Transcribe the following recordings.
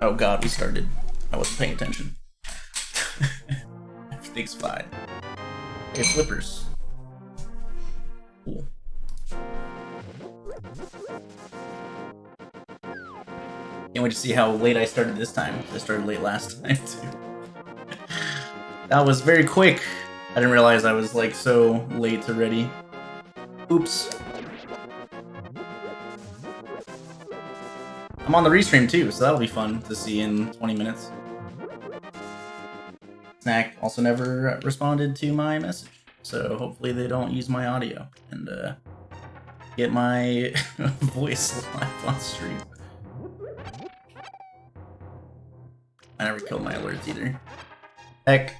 Oh god, we started. I wasn't paying attention. Everything's fine. Hey, flippers. Cool. Can't wait to see how late I started this time. I started late last time, too. That was very quick. I didn't realize I was, like, so late to ready. Oops. I'm on the restream, too, so that'll be fun to see in 20 minutes. Snack also never responded to my message, so hopefully they don't use my audio and get my voice live on stream. I never killed my alerts either. Heck.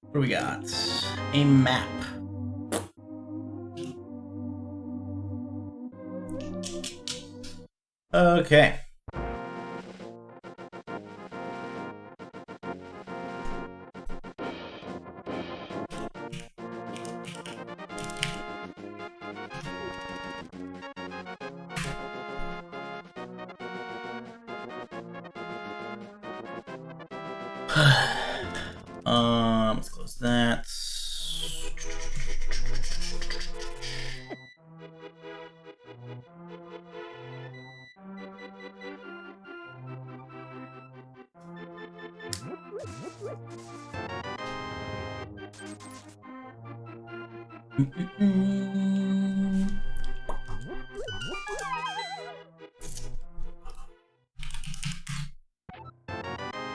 What do we got? A map. Okay. Let's close that.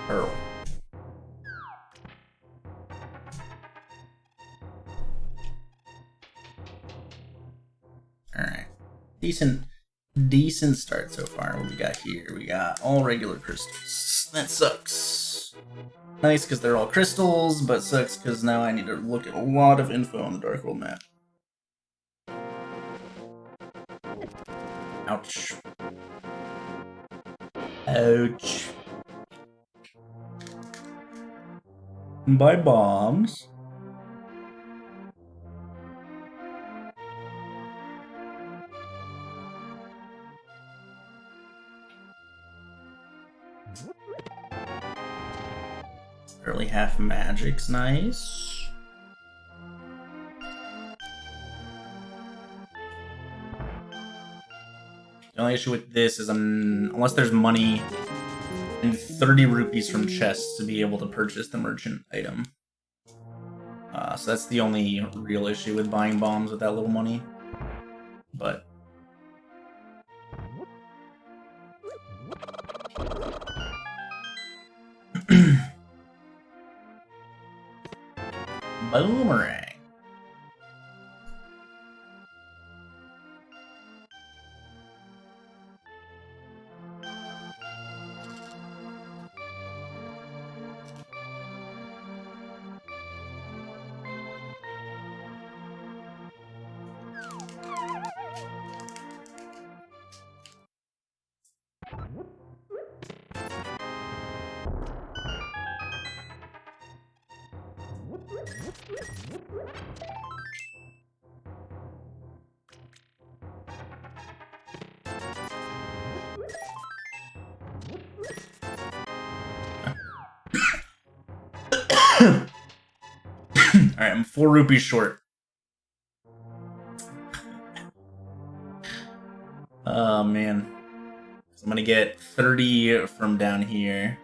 Pearl. Alright. Decent start so far. What we got here? We got all regular crystals. That sucks. Nice because they're all crystals, but sucks because now I need to look at a lot of info on the Dark World map. Ouch. Ouch. Buy bombs. Early half magic's nice. The only issue with this is unless there's money and 30 rupees from chests to be able to purchase the merchant item. So that's the only real issue with buying bombs with that little money. But Boomerang. Alright, I'm 4 rupees short. Oh man. So I'm gonna get 30 from down here.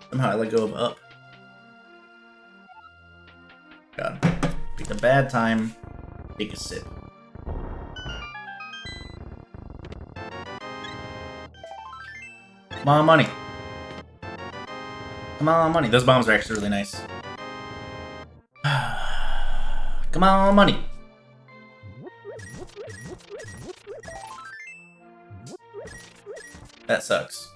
Somehow I let go of up. God. Picked a bad time. Take a sip. Come on, money. Come on, money. Those bombs are actually really nice. Come on, money. That sucks.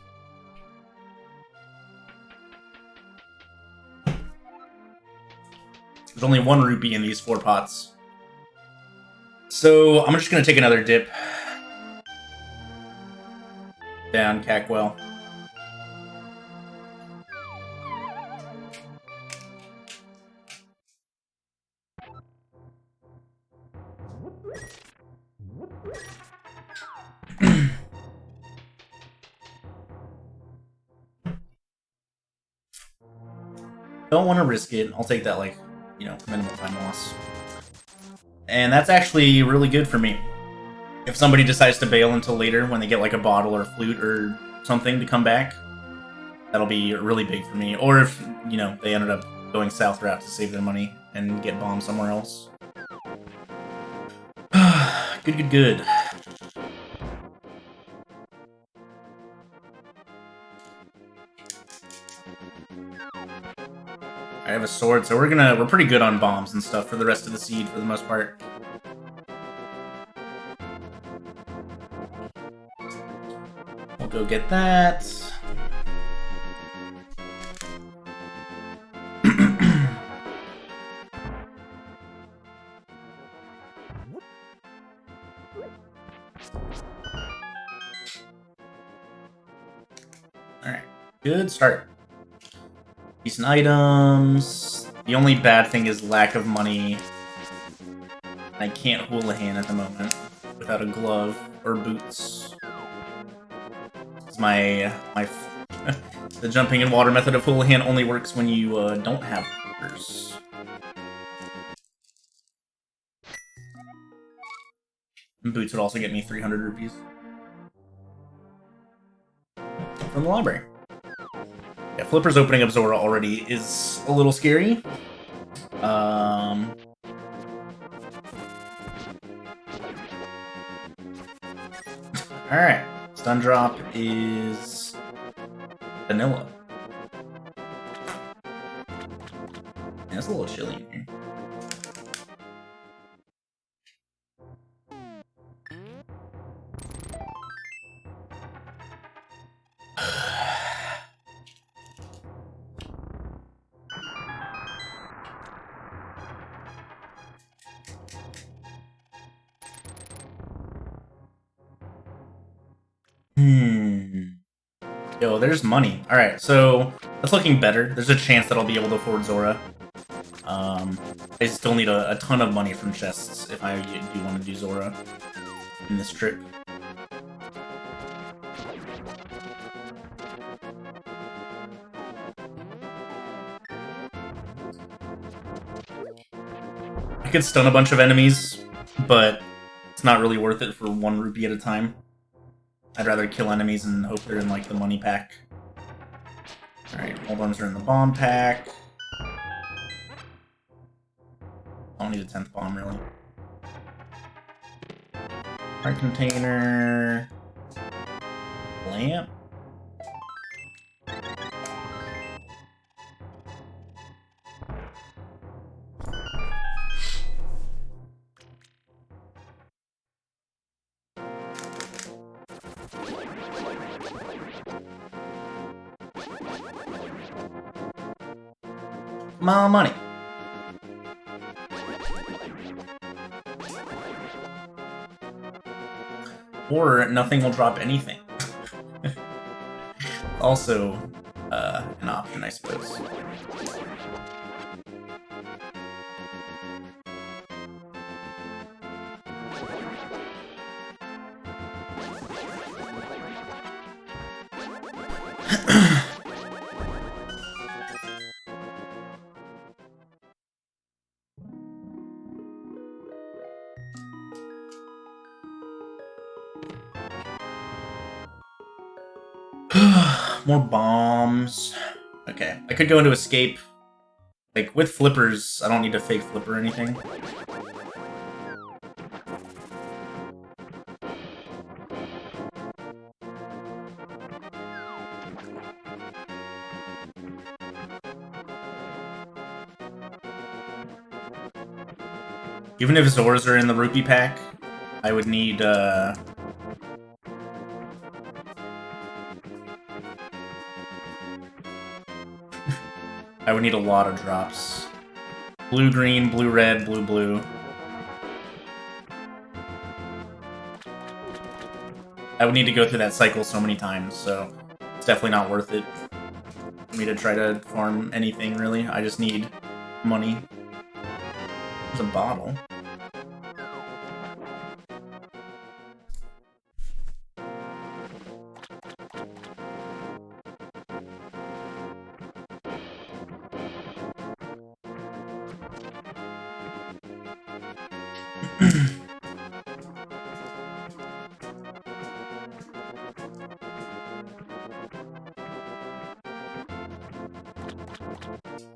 There's only 1 rupee in these 4 pots. So I'm just gonna take another dip. Down Cackwell. Don't want to risk it. I'll take that, like, you know, minimal time loss. And that's actually really good for me. If somebody decides to bail until later when they get like a bottle or flute or something to come back, that'll be really big for me. Or if, you know, they ended up going south route to save their money and get bombed somewhere else. Good, good, good. I have a sword, so we're pretty good on bombs and stuff for the rest of the seed for the most part. We'll go get that. Alright, good start. Decent items. The only bad thing is lack of money. I can't houlihan at the moment without a glove or boots. My the jumping in water method of houlihan only works when you don't have hookers. And boots would also get me 300 rupees from the library. Yeah, Flipper's opening up Zora already is a little scary. Alright. Stun drop is vanilla. Yeah, it's a little chilly in here. Yo, there's money. Alright, so that's looking better. There's a chance that I'll be able to afford Zora. I still need a ton of money from chests if I do want to do Zora in this trip. I could stun a bunch of enemies, but it's not really worth it for 1 rupee at a time. I'd rather kill enemies and hope they're in, like, the money pack. Alright, all ones are in the bomb pack. I don't need a 10th bomb, really. Heart container... Lamp? My money. Or nothing will drop anything. Also, an option, I suppose. More bombs. Okay, I could go into escape. Like, with flippers, I don't need to fake flip or anything. Even if Zoras are in the rupee pack, I would need, I would need a lot of drops. Blue-green, blue-red, blue-blue. I would need to go through that cycle so many times, so it's definitely not worth it for me to try to farm anything, really. I just need money. There's a bottle.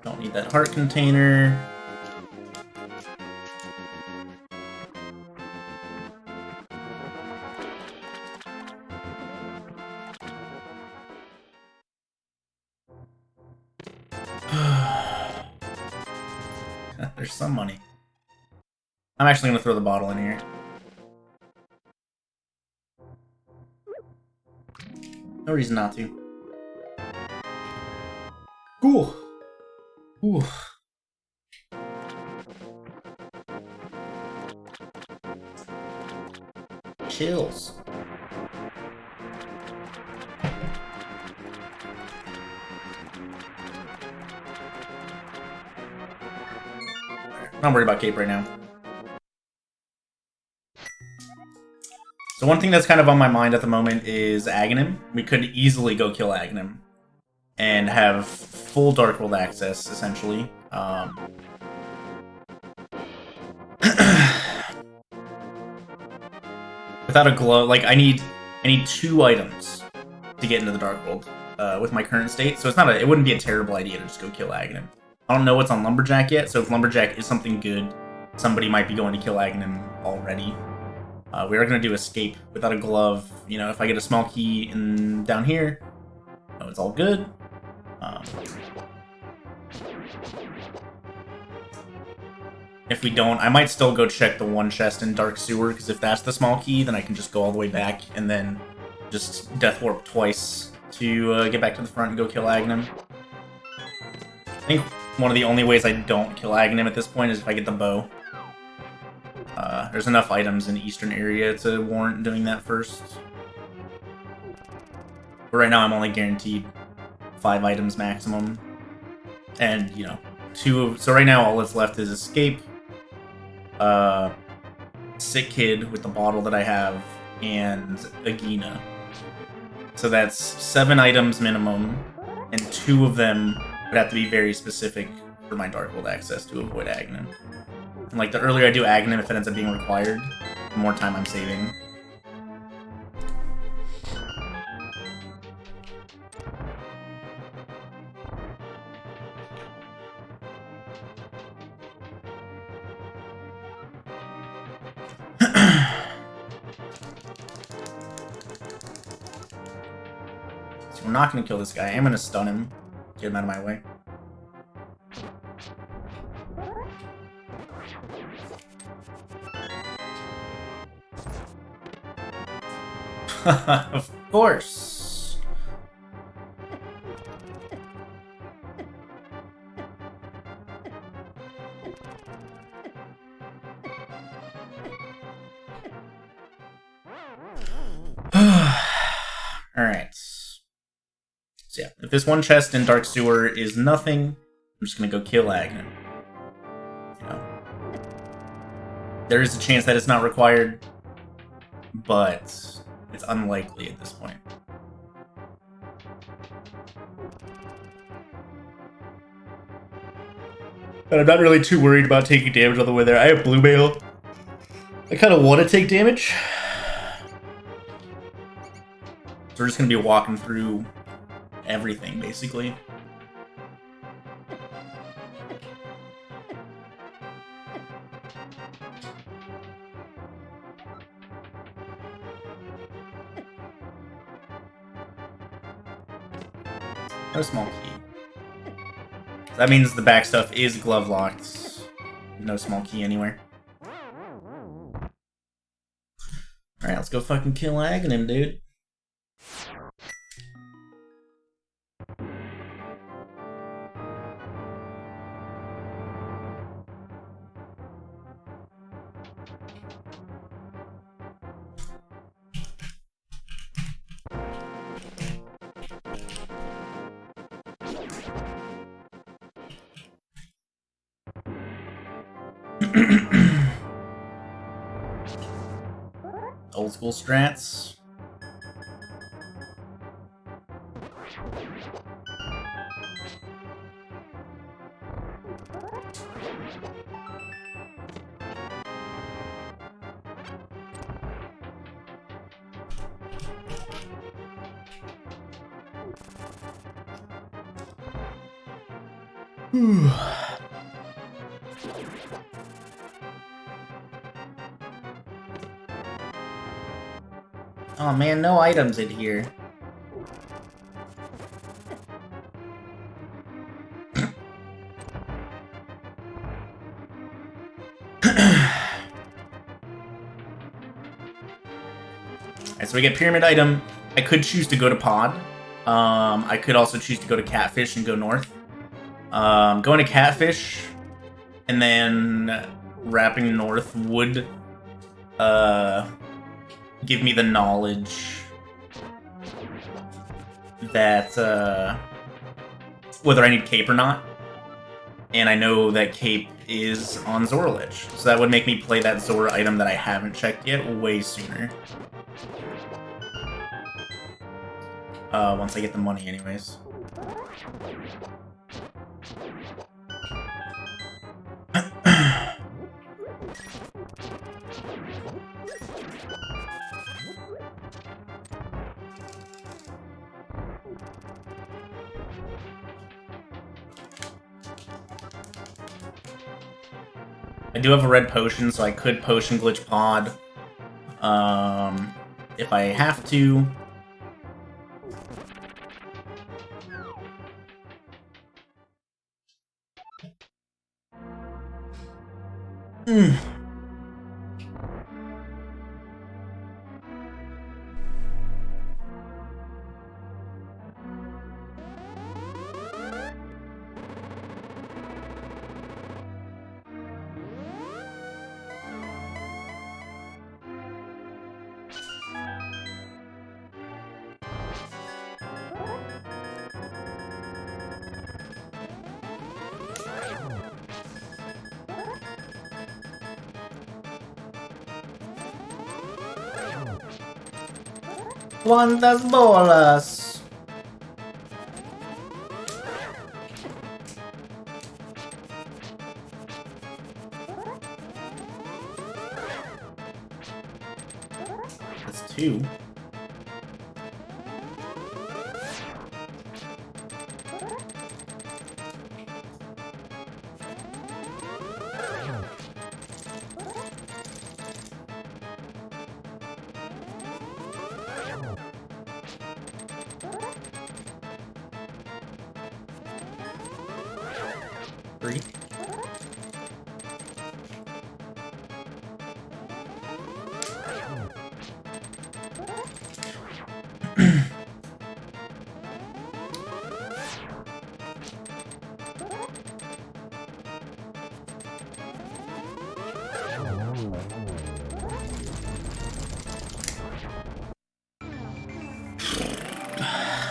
Don't need that heart container. There's some money. I'm actually going to throw the bottle in here. No reason not to. Cool. Ooh. Chills. I'm not worried about Cape right now. So one thing that's kind of on my mind at the moment is Aghanim. We could easily go kill Aghanim and have full Dark World access, essentially. Without a glow, like I need 2 items to get into the Dark World with my current state. So it wouldn't be a terrible idea to just go kill Aghanim. I don't know what's on Lumberjack yet, so if Lumberjack is something good, somebody might be going to kill Aghanim already. We are going to do Escape without a glove. You know, if I get a small key down here, it's all good. If we don't, I might still go check the one chest in Dark Sewer, because if that's the small key, then I can just go all the way back and then just Death Warp twice to get back to the front and go kill Aghanim. I think one of the only ways I don't kill Aghanim at this point is if I get the bow. There's enough items in the eastern area to warrant doing that first. But right now I'm only guaranteed 5 items maximum. And, you know, 2 so right now all that's left is Escape, Sick Kid with the bottle that I have, and Agina. So that's 7 items minimum, and 2 of them would have to be very specific for my Dark World access to avoid Aghanim. And like, the earlier I do Aghanim, if it ends up being required, the more time I'm saving. So we're not going to kill this guy. I'm going to stun him. Get him out of my way. Of course. Alright. So yeah, if this one chest in Dark Sewer is nothing, I'm just gonna go kill Aghanim. You know. There is a chance that it's not required, but it's unlikely at this point. But I'm not really too worried about taking damage all the way there. I have Blue Mail. I kind of want to take damage. So we're just going to be walking through everything, basically. No small key. That means the back stuff is glove locked. No small key anywhere. Alright, let's go fucking kill Aghanim, dude. Old school strats. Oh man, no items in here. Alright, so we get pyramid item. I could choose to go to pod. I could also choose to go to catfish and go north. Going to catfish and then wrapping north would give me the knowledge that whether I need cape or not. And I know that cape is on Zora Lich. So that would make me play that Zora item that I haven't checked yet way sooner. Once I get the money anyways. I do have a red potion, so I could potion glitch pod. If I have to. ¿Cuántas bolas? That's 2.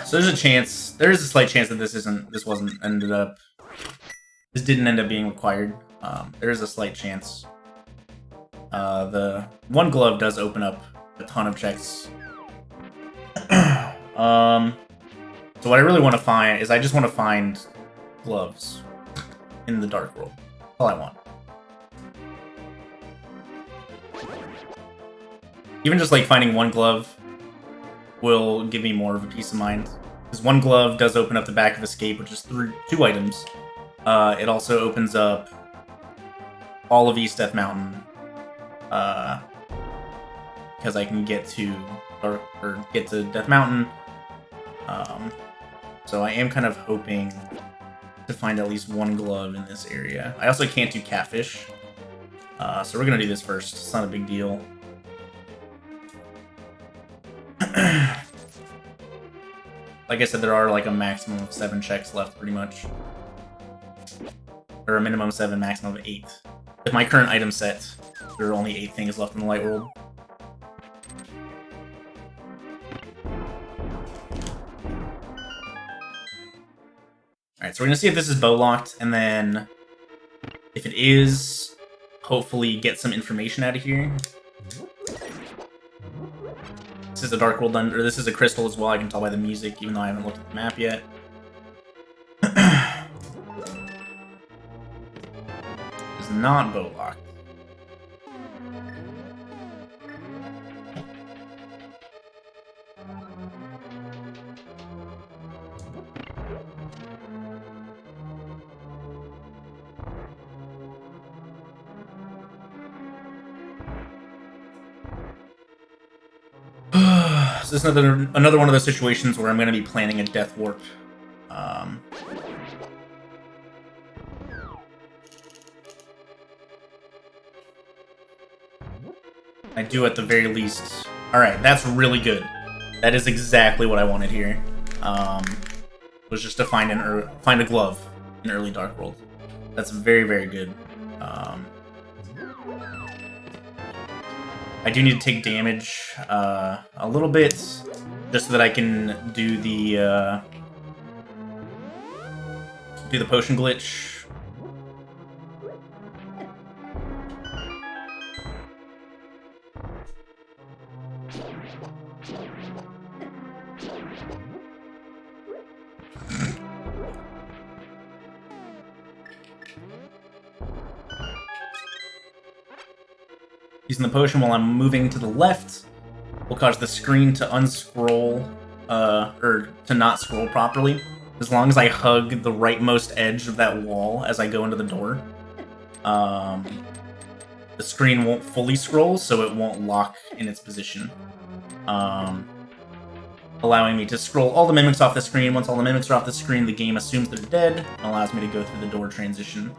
So there's a chance, there is a slight chance that this didn't end up being required. There is a slight chance. The one glove does open up a ton of checks. So what I really want to find is I just want to find gloves in the Dark World. That's all I want. Even just like finding one glove will give me more of a peace of mind. Because one glove does open up the back of Escape, which is 2 items. It also opens up all of East Death Mountain. Because I can get to Death Mountain. So I am kind of hoping to find at least one glove in this area. I also can't do catfish. So we're gonna do this first. It's not a big deal. Like I said, there are like a maximum of 7 checks left, pretty much. Or a minimum of 7, maximum of 8. With my current item set, there are only 8 things left in the Light World. Alright, so we're gonna see if this is bow locked, and then if it is, hopefully get some information out of here. This is a Dark World or this is a crystal as well, I can tell by the music, even though I haven't looked at the map yet. It's not bow locked. is another one of those situations where I'm going to be planning a death warp. I do at the very least. Alright, that's really good. That is exactly what I wanted here. Was just to find a glove in early Dark World. That's very, very good. I do need to take damage a little bit, just so that I can do the potion glitch. Using the potion while I'm moving to the left will cause the screen to unscroll, or to not scroll properly. As long as I hug the rightmost edge of that wall as I go into the door, the screen won't fully scroll, so it won't lock in its position. Allowing me to scroll all the mimics off the screen. Once all the mimics are off the screen, the game assumes they're dead, and allows me to go through the door transition.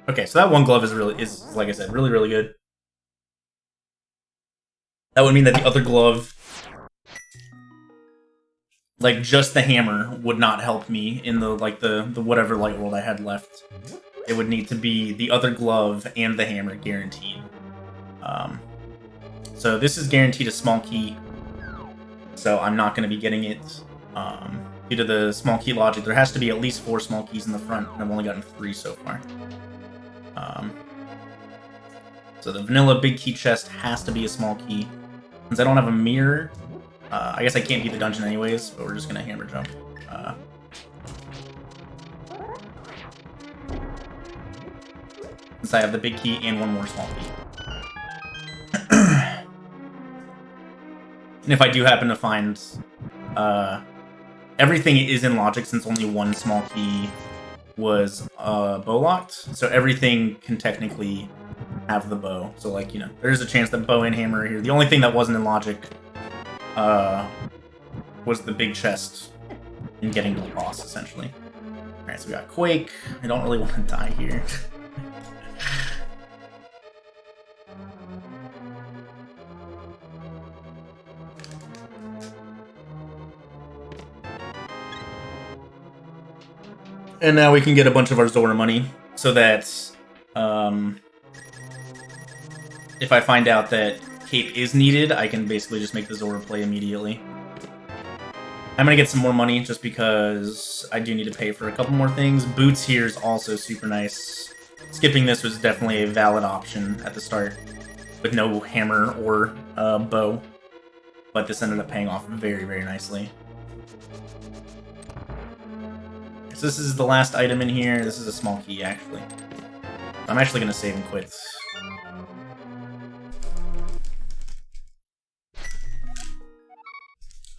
Okay, so that one glove is like I said, really, really good. That would mean that the other glove, like just the hammer, would not help me in the whatever light world I had left. It would need to be the other glove and the hammer guaranteed. So this is guaranteed a small key, so I'm not going to be getting it. Due to the small key logic, there has to be at least 4 small keys in the front, and I've only gotten 3 so far. So the vanilla big key chest has to be a small key. Since I don't have a mirror, I guess I can't beat the dungeon anyways, but we're just gonna hammer jump. Since I have the big key and 1 more small key. And if I do happen to find... everything is in logic since only 1 small key was bow locked, so everything can technically have the bow. So, like, you know, there's a chance that bow and hammer are here. The only thing that wasn't in logic was the big chest and getting to the boss, essentially. Alright, so we got Quake. I don't really want to die here. And now we can get a bunch of our Zora money, so that if I find out that Cape is needed, I can basically just make the Zora play immediately. I'm gonna get some more money just because I do need to pay for a couple more things. Boots here is also super nice. Skipping this was definitely a valid option at the start, with no hammer or bow, but this ended up paying off very, very nicely. So this is the last item in here. This is a small key, actually. I'm actually going to save and quit.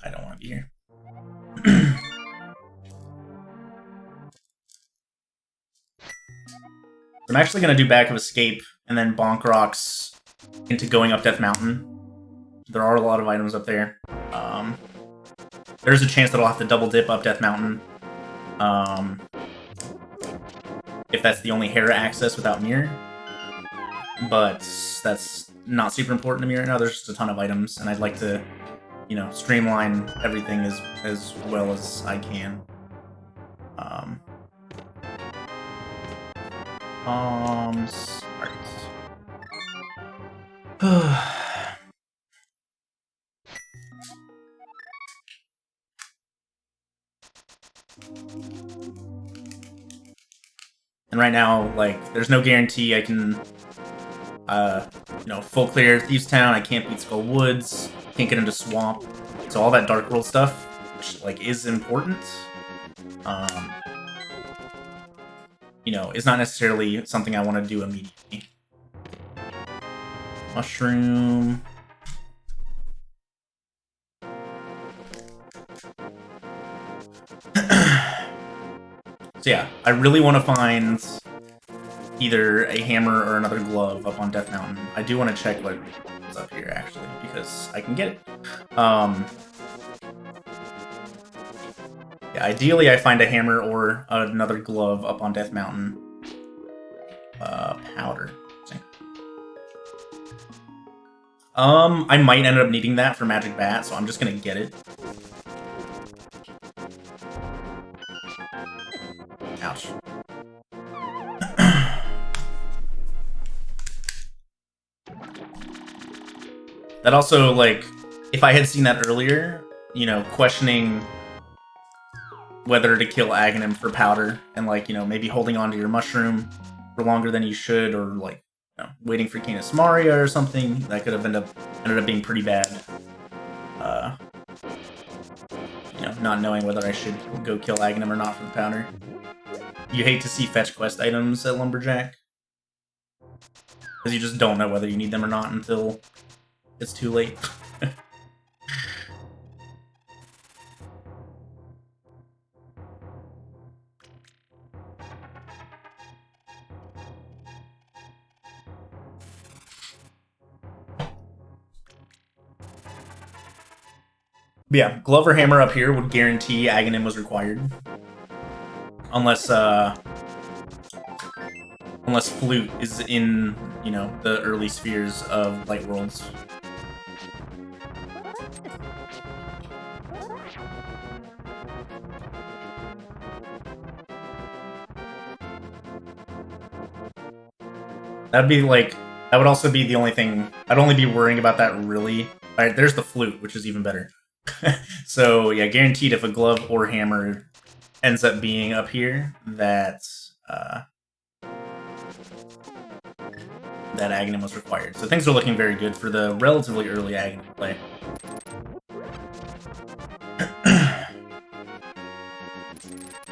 I don't want to be here. I'm actually going to do Back of Escape and then Bonk Rocks into going up Death Mountain. There are a lot of items up there. There's a chance that I'll have to double dip up Death Mountain. If that's the only Hera access without mirror. But that's not super important to me right now. There's just a ton of items, and I'd like to, you know, streamline everything as well as I can. Smart. And right now, like, there's no guarantee I can, you know, full clear Thieves Town. I can't beat Skull Woods. Can't get into Swamp. So all that Dark World stuff, which, like, is important, you know, is not necessarily something I want to do immediately. Mushroom. So yeah, I really want to find either a hammer or another glove up on Death Mountain. I do want to check what's up here, actually, because I can get it. Yeah, ideally, I find a hammer or another glove up on Death Mountain. Powder. I might end up needing that for Magic Bat, so I'm just gonna get it. Ouch. That also, like, if I had seen that earlier, you know, questioning whether to kill Aghanim for powder, and, like, you know, maybe holding onto your mushroom for longer than you should, or, like, you know, waiting for Canis Maria or something, that could have ended up being pretty bad. You know, not knowing whether I should go kill Aghanim or not for the powder. You hate to see fetch quest items at Lumberjack, because you just don't know whether you need them or not until it's too late. But yeah, glove or hammer up here would guarantee Aghanim was required. Unless Flute is in, you know, the early spheres of Light Worlds. That'd be like, that would also be the only thing, I'd only be worrying about that really. Alright, there's the Flute, which is even better. So yeah, guaranteed if a glove or hammer ends up being up here, that Aghanim was required. So things are looking very good for the relatively early Aghanim play.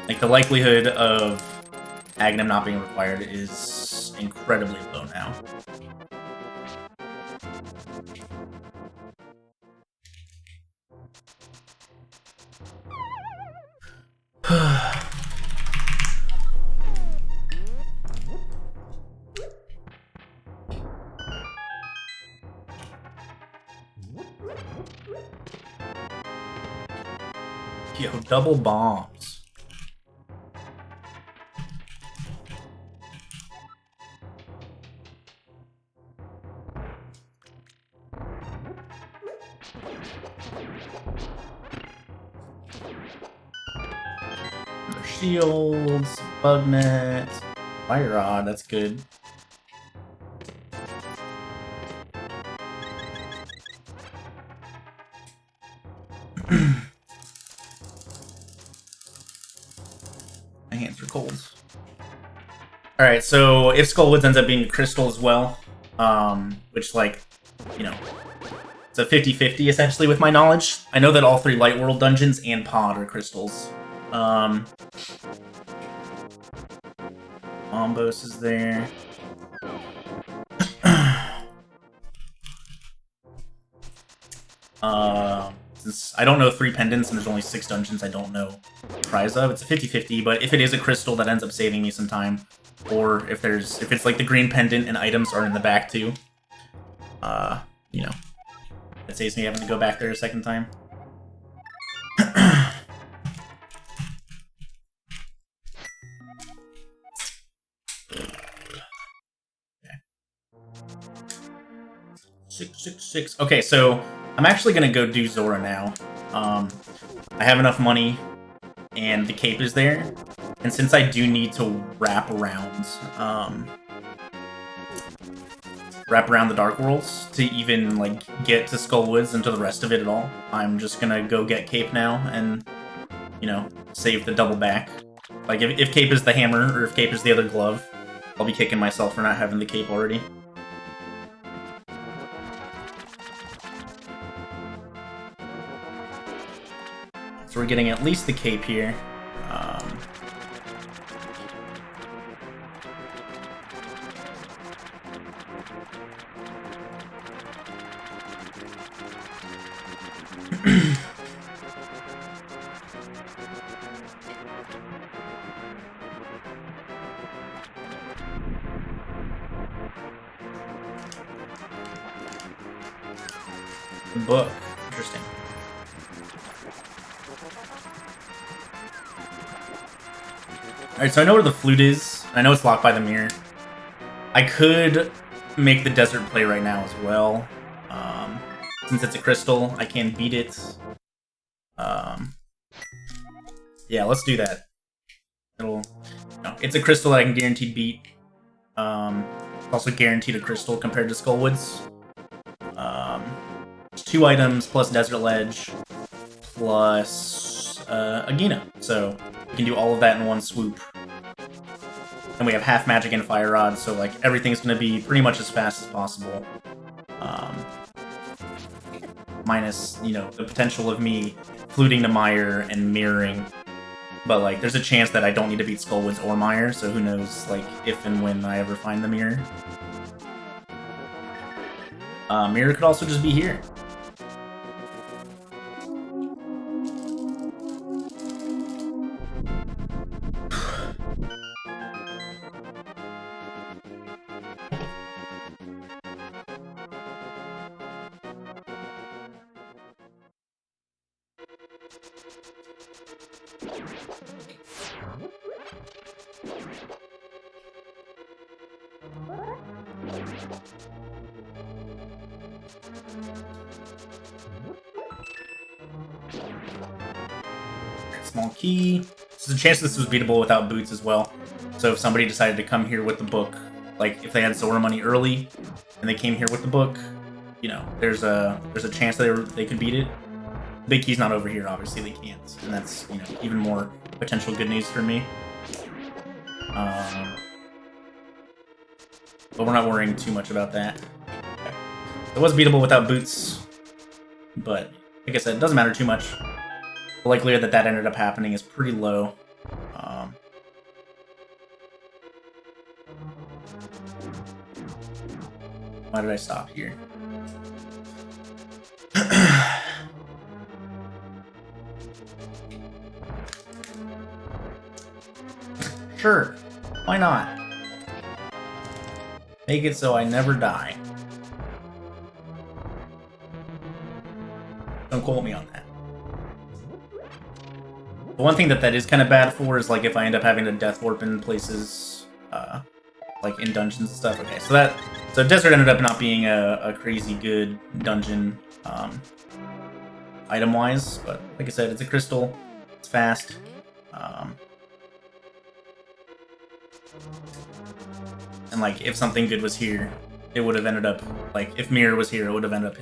Like, the likelihood of Aghanim not being required is incredibly low now. Yo, double bombs. Their shields, bug net, fire rod, that's good. My hands are cold. Alright, so if Skullwoods ends up being a crystal as well, which, like, you know, it's a 50-50 essentially with my knowledge. I know that all 3 Light World dungeons and Pod are crystals. Bombos is there. Since I don't know 3 pendants and there's only 6 dungeons I don't know prize of, it's a 50-50, but if it is a crystal, that ends up saving me some time. Or if it's like the green pendant and items are in the back too, you know, it saves me having to go back there a second time. Okay. 666. Okay, so I'm actually gonna go do Zora now. I have enough money, and the cape is there. And since I do need to wrap around the Dark Worlds to even, like, get to Skullwoods and to the rest of it at all, I'm just gonna go get Cape now and, you know, save the double back. Like, if Cape is the hammer, or if Cape is the other glove, I'll be kicking myself for not having the Cape already. So we're getting at least the Cape here. The book. Interesting. Alright, so I know where the flute is. I know it's locked by the mirror. I could make the desert play right now as well. Since it's a crystal, I can beat it. Yeah, let's do that. It's a crystal that I can guaranteed beat. It's also guaranteed a crystal compared to Skullwoods. It's 2 items plus Desert Ledge plus a Gina. So we can do all of that in one swoop. And we have half magic and fire rod, so like everything's gonna be pretty much as fast as possible. Minus, you know, the potential of me fluting to Mire and mirroring. But like there's a chance that I don't need to beat Skullwoods or Mire, so who knows like if and when I ever find the mirror. Mirror could also just be here. Small key. There's a chance this was beatable without boots as well. So if somebody decided to come here with the book, like if they had Zora money early and they came here with the book, you know, there's a chance that they could beat it. Big key's not over here, obviously they can't, and that's, you know, even more potential good news for me. But we're not worrying too much about that. Okay. It was beatable without boots, but like I said, it doesn't matter too much. The likelihood that that ended up happening is pretty low. Why did I stop here? Sure, why not? Make it so I never die. Don't quote me on that. The one thing that is kind of bad for is like if I end up having to death warp in places, like in dungeons and stuff. Okay, so Desert ended up not being a crazy good dungeon item-wise, but like I said, it's a crystal, it's fast. And like if something good was here, it would have ended up, like if Mirror was here, it would have ended up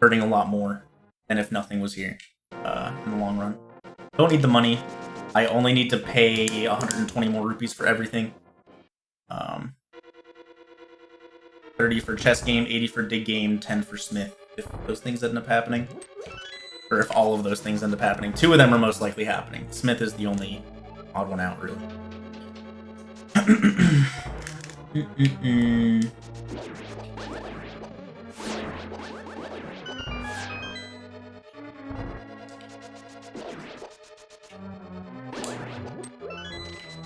hurting a lot more than if nothing was here in the long run. Don't need the money. I only need to pay 120 more rupees for everything. 30 for chess game, 80 for dig game, 10 for smith, if those things end up happening. Or if all of those things end up happening. 2 of them are most likely happening. Smith is the only odd one out, really.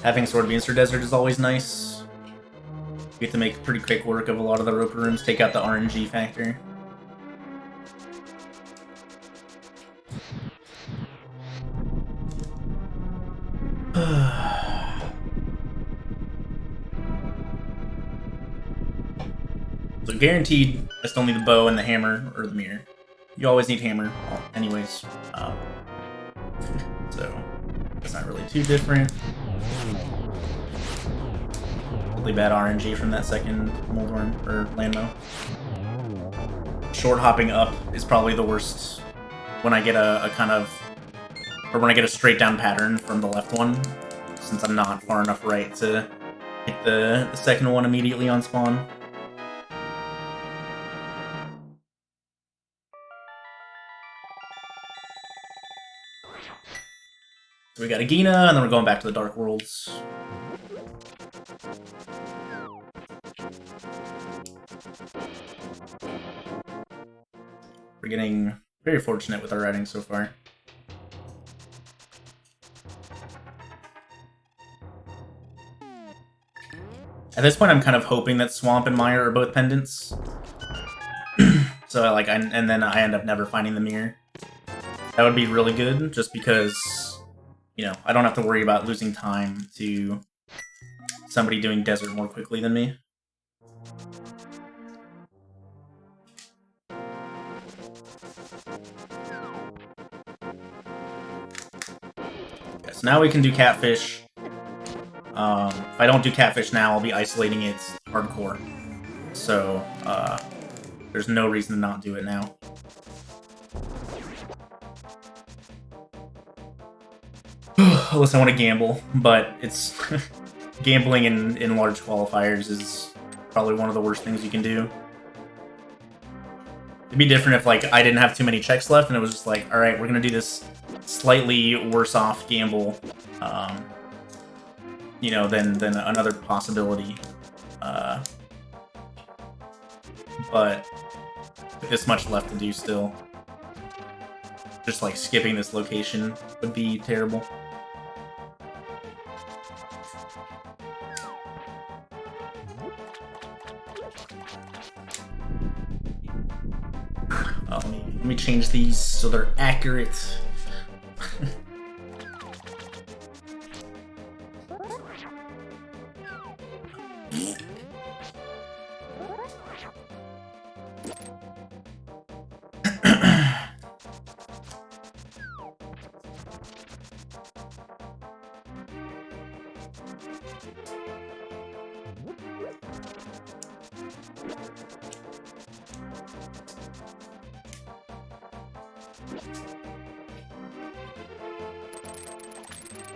Having Sword Beanster Desert is always nice. You get to make pretty quick work of a lot of the rope rooms, take out the RNG factor. So guaranteed, I still need the bow and the hammer, or the mirror. You always need hammer, anyways. So, that's not really too different. Really bad RNG from that second Moldworm, or Landmo. Short hopping up is probably the worst when I get a kind of, or when I get a straight down pattern from the left one, since I'm not far enough right to hit the second one immediately on spawn. So we got a Gina, and then we're going back to the Dark Worlds. We're getting very fortunate with our riding so far. At this point, I'm kind of hoping that Swamp and Mire are both pendants. So and then I end up never finding the mirror. That would be really good, just because, you know, I don't have to worry about losing time to somebody doing desert more quickly than me. Yes, now we can do catfish. If I don't do catfish now, I'll be isolating it hardcore. So, there's no reason to not do it now. Unless I want to gamble, but it's... gambling in large qualifiers is probably one of the worst things you can do. It'd be different if, like, I didn't have too many checks left and it was just like, alright, we're gonna do this slightly worse off gamble, you know, than another possibility. But with this much left to do still, just like skipping this location would be terrible. Let me change these so they're accurate.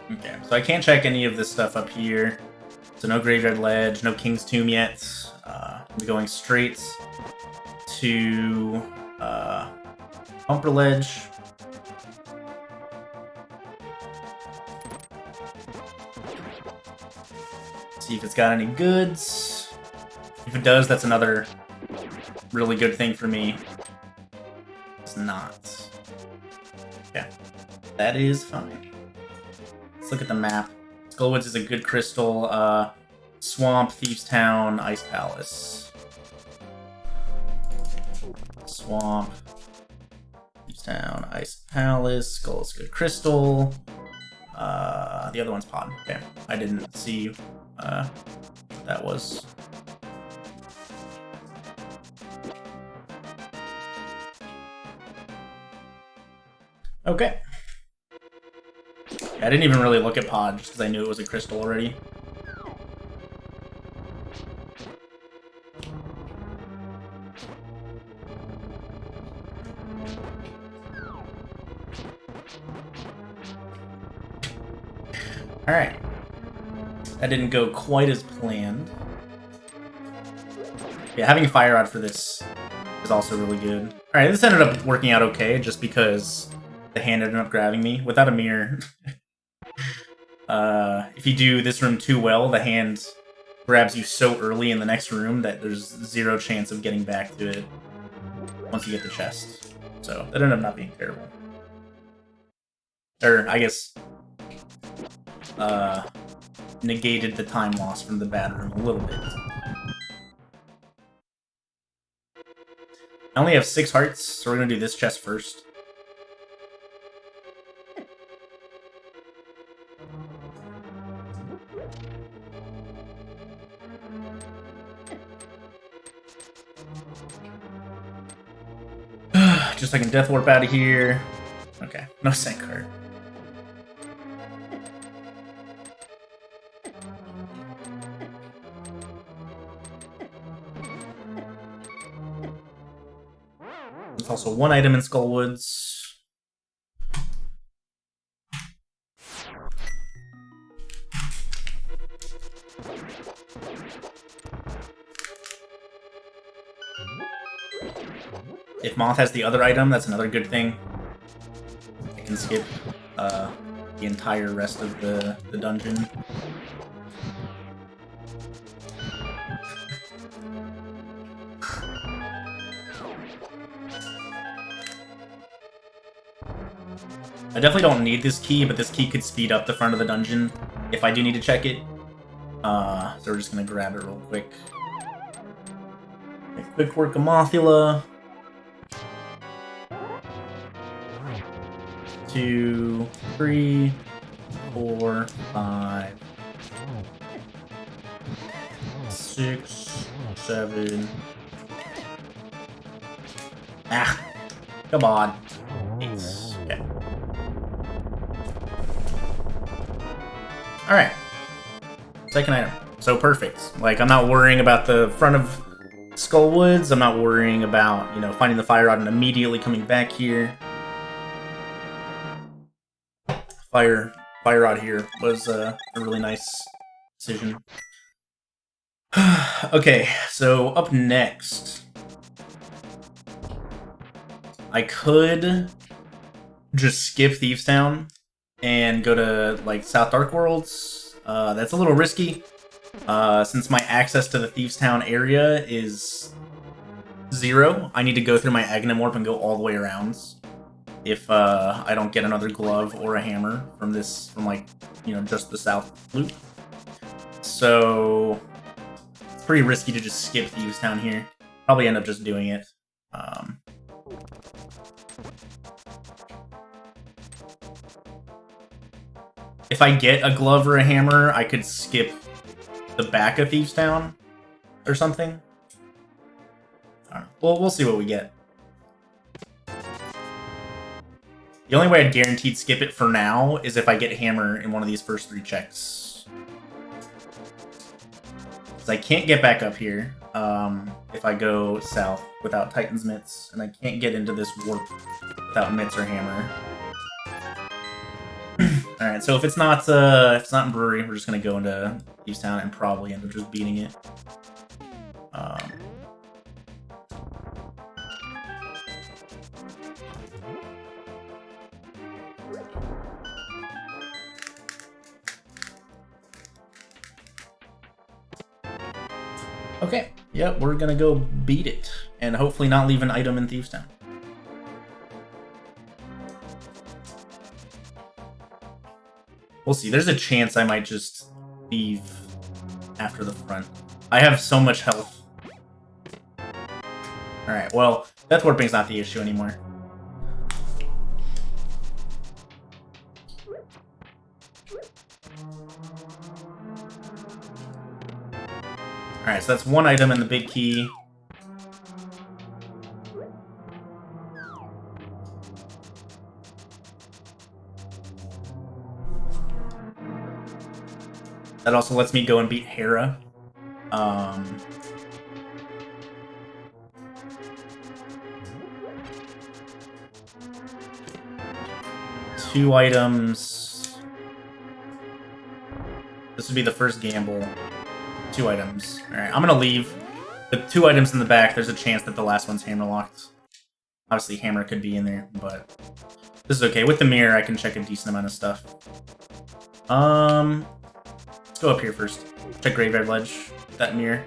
Okay, so I can't check any of this stuff up here. So no Graveyard Ledge, no King's Tomb yet. I'm going straight to Bumper Ledge. See if it's got any goods. If it does, that's another really good thing for me. It's not. Yeah, that is fine. Let's look at the map. Skullwoods is a good crystal. Swamp, Thieves Town, Ice Palace. Swamp, Thieves Town, Ice Palace. Skull is good crystal. The other one's Pod. Okay, I didn't see what that was. Okay. I didn't even really look at Pod just because I knew it was a crystal already. Alright. That didn't go quite as planned. Yeah, having a fire rod for this is also really good. Alright, this ended up working out okay just because the hand ended up grabbing me. Without a mirror, if you do this room too well, the hand grabs you so early in the next room that there's zero chance of getting back to it once you get the chest. So that ended up not being terrible. Or, I guess, negated the time loss from the bad room a little bit. I only have 6 hearts, so we're gonna do this chest first. Just so I can Death Warp out of here. Okay, no Sank card. There's also 1 item in Skullwoods. If Moth has the other item, that's another good thing. I can skip the entire rest of the dungeon. I definitely don't need this key, but this key could speed up the front of the dungeon if I do need to check it. So we're just gonna grab it real quick. Make quick work of Mothula. 2, 3, 4, 5, 6, 7. Ah, come on. 8. Okay. Alright. Second item. So perfect. Like, I'm not worrying about the front of Skullwoods. I'm not worrying about, you know, finding the fire rod and immediately coming back here. Fire rod here was a really nice decision. Okay, so up next, I could just skip Thieves Town and go to like South Dark Worlds. That's a little risky, since my access to the Thieves Town area is 0. I need to go through my Aghanim Warp and go all the way around if I don't get another glove or a hammer from like, you know, just the south loop. So it's pretty risky to just skip Thieves Town here. Probably end up just doing it. If I get a glove or a hammer, I could skip the back of Thieves Town or something. I don't know. Well, we'll see what we get. The only way I'd guaranteed skip it for now is if I get hammer in one of these first 3 checks. Because I can't get back up here if I go south without Titan's Mitts, and I can't get into this warp without Mitts or hammer. Alright, so if it's not in Brewery, we're just gonna go into Thieves Town and probably end up just beating it. Okay, yep, we're gonna go beat it, and hopefully not leave an item in Thieves Town. We'll see. There's a chance I might just leave after the front. I have so much health. Alright, well, Death Warping's not the issue anymore. Alright, so that's 1 item in the big key. That also lets me go and beat Hera. 2 items. This would be the first gamble. 2 items. Alright, I'm gonna leave. The 2 items in the back, there's a chance that the last one's hammer locked. Obviously, hammer could be in there, but this is okay. With the mirror, I can check a decent amount of stuff. Let's go up here first. Check Graveyard Ledge. That mirror.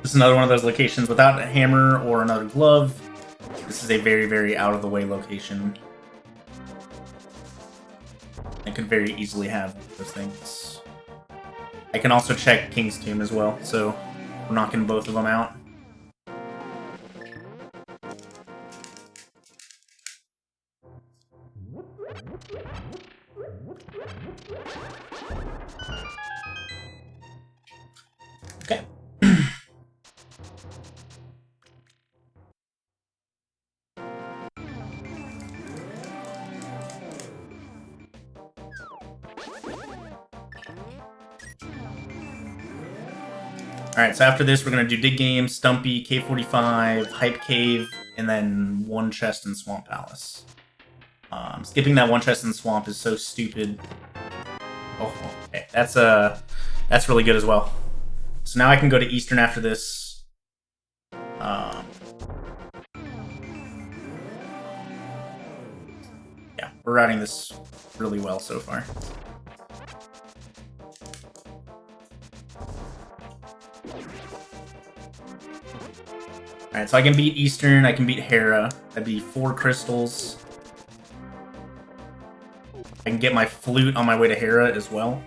This is another one of those locations without a hammer or another glove. This is a very, very out-of-the-way location. I could very easily have those things. I can also check King's Tomb as well, so we're knocking both of them out. Okay. Alright, so after this, we're going to do Dig Game, Stumpy, K45, Hype Cave, and then 1 chest in Swamp Palace. Skipping that 1 chest in Swamp is so stupid. Oh, okay. That's really good as well. So now I can go to Eastern after this. Yeah, we're routing this really well so far. Alright, so I can beat Eastern, I can beat Hera. That'd be 4 crystals. I can get my flute on my way to Hera as well.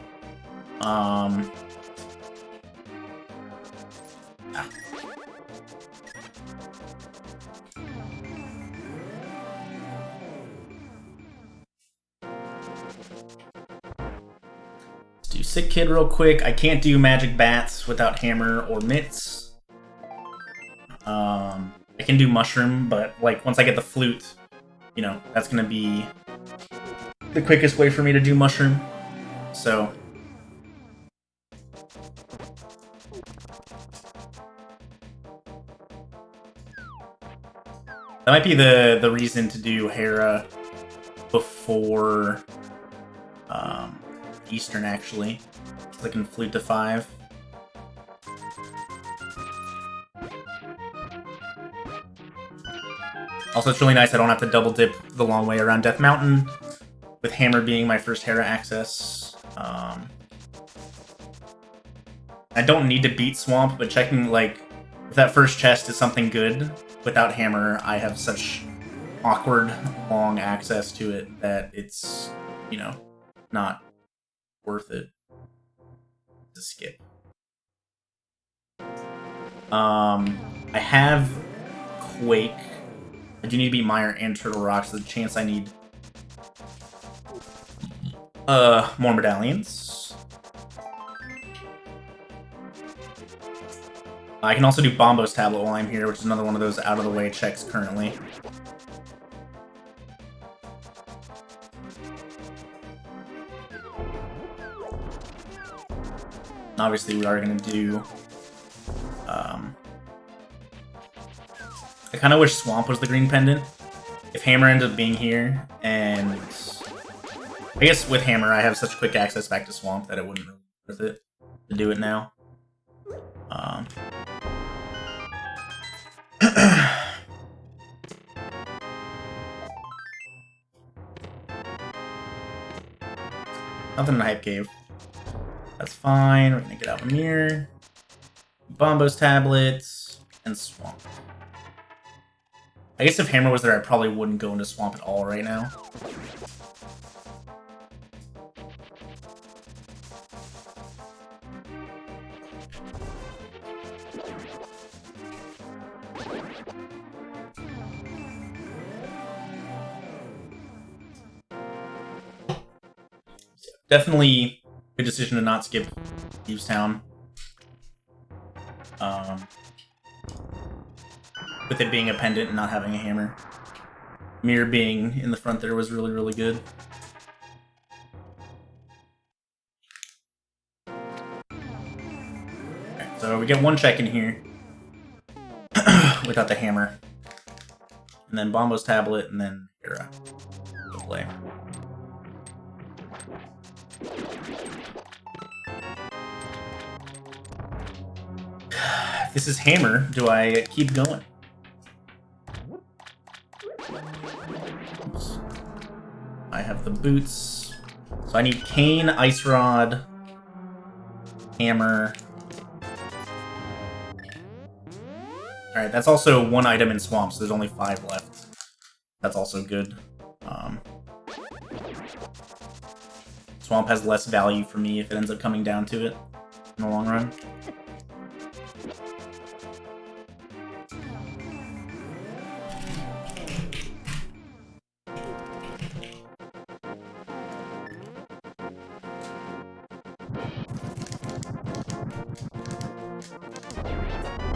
do Sick Kid real quick. I can't do Magic Bats without Hammer or Mitts. I can do Mushroom, but like once I get the Flute, you know, that's gonna be the quickest way for me to do Mushroom. So that might be the reason to do Hera before Eastern, actually. So I can Flute to 5. Also, it's really nice I don't have to double dip the long way around Death Mountain, with Hammer being my first Hera access. I don't need to beat Swamp, but checking, like, if that first chest is something good, without Hammer, I have such awkward, long access to it that it's, you know, not worth it to skip. I have Quake. I do need to beat Mire and Turtle Rock, so the chance I need more medallions. I can also do Bombo's Tablet while I'm here, which is another one of those out-of-the-way checks currently. Obviously, we are going to do... I kind of wish Swamp was the green pendant. If Hammer ended up being here, and... I guess with Hammer, I have such quick access back to Swamp that it wouldn't really be worth it to do it now. Nothing in the Hype Cave. That's fine. We're gonna get out Mirror, Bombo's Tablets, and Swamp. I guess if Hammer was there, I probably wouldn't go into Swamp at all right now. Definitely good decision to not skip Thieves Town. With it being a pendant and not having a hammer. Mirror being in the front there was really, really good. Okay, so we get one check in here without the hammer. And then Bombo's Tablet, and then Hera to play. If this is Hammer, do I keep going? Oops. I have the boots. So I need Cane, Ice Rod, Hammer. Alright, that's also one item in Swamp, so there's only 5 left. That's also good. Swamp has less value for me if it ends up coming down to it in the long run.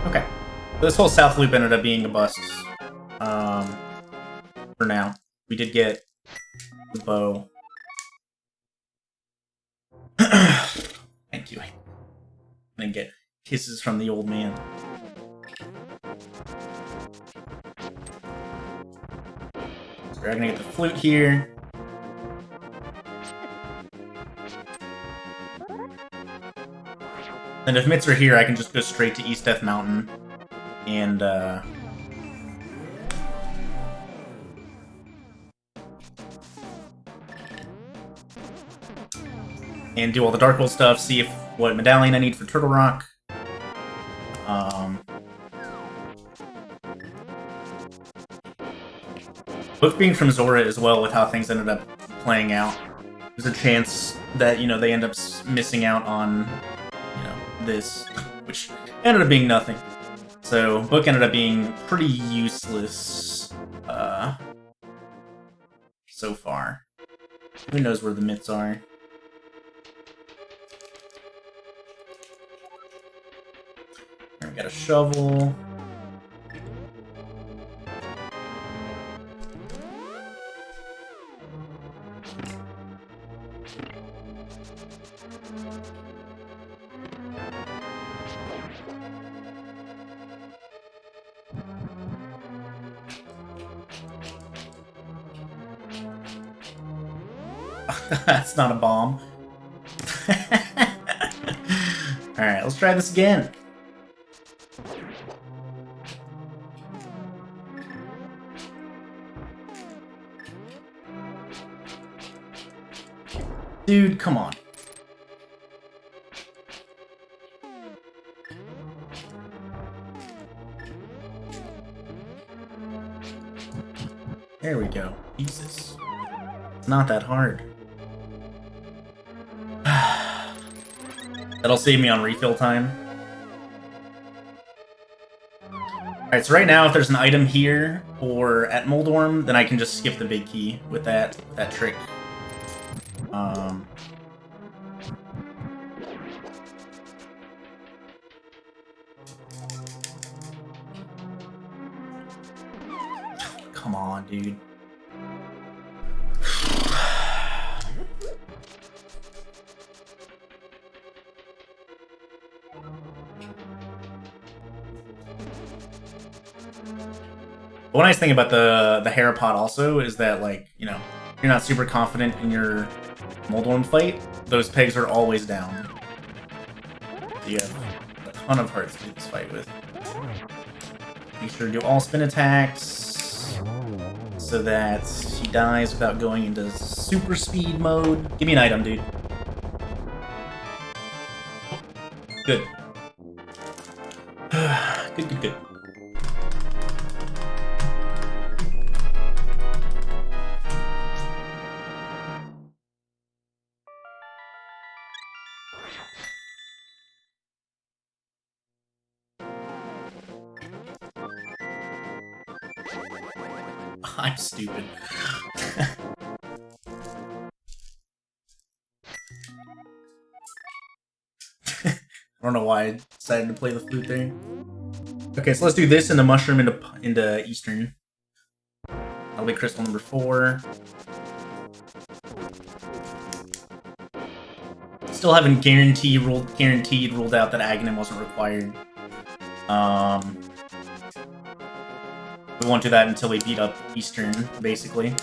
Okay. This whole South Loop ended up being a bust. For now. We did get the bow. Thank you. I'm gonna get kisses from the old man. So we're gonna get the flute here. And if Mitts are here, I can just go straight to East Death Mountain and do all the Dark World stuff, see if what medallion I need for Turtle Rock. Book being from Zora as well, with how things ended up playing out. There's a chance that, you know, they end up missing out on, you know, this, which ended up being nothing. So, Book ended up being pretty useless so far. Who knows where the Mitts are? we got a shovel. That's not a bomb. Alright, let's try this again. Dude, come on. There we go. Jesus. It's not that hard. That'll save me on refill time. Alright, so right now, if there's an item here or at Moldorm, then I can just skip the big key with that trick. Come on, dude. One nice thing about the Herapod also is that, like, you know, you're not super confident in your Moldorm fight, those pegs are always down. You have a ton of hearts to do this fight with. Make sure to do all spin attacks so that he dies without going into super speed mode. Give me an item, dude. Good. Good, good, good. I'm stupid. I don't know why I decided to play the flute there. Okay, so let's do this and the mushroom into Eastern. That'll be crystal number 4. Still haven't guaranteed ruled out that Aghanim wasn't required. We won't do that until we beat up Eastern, basically.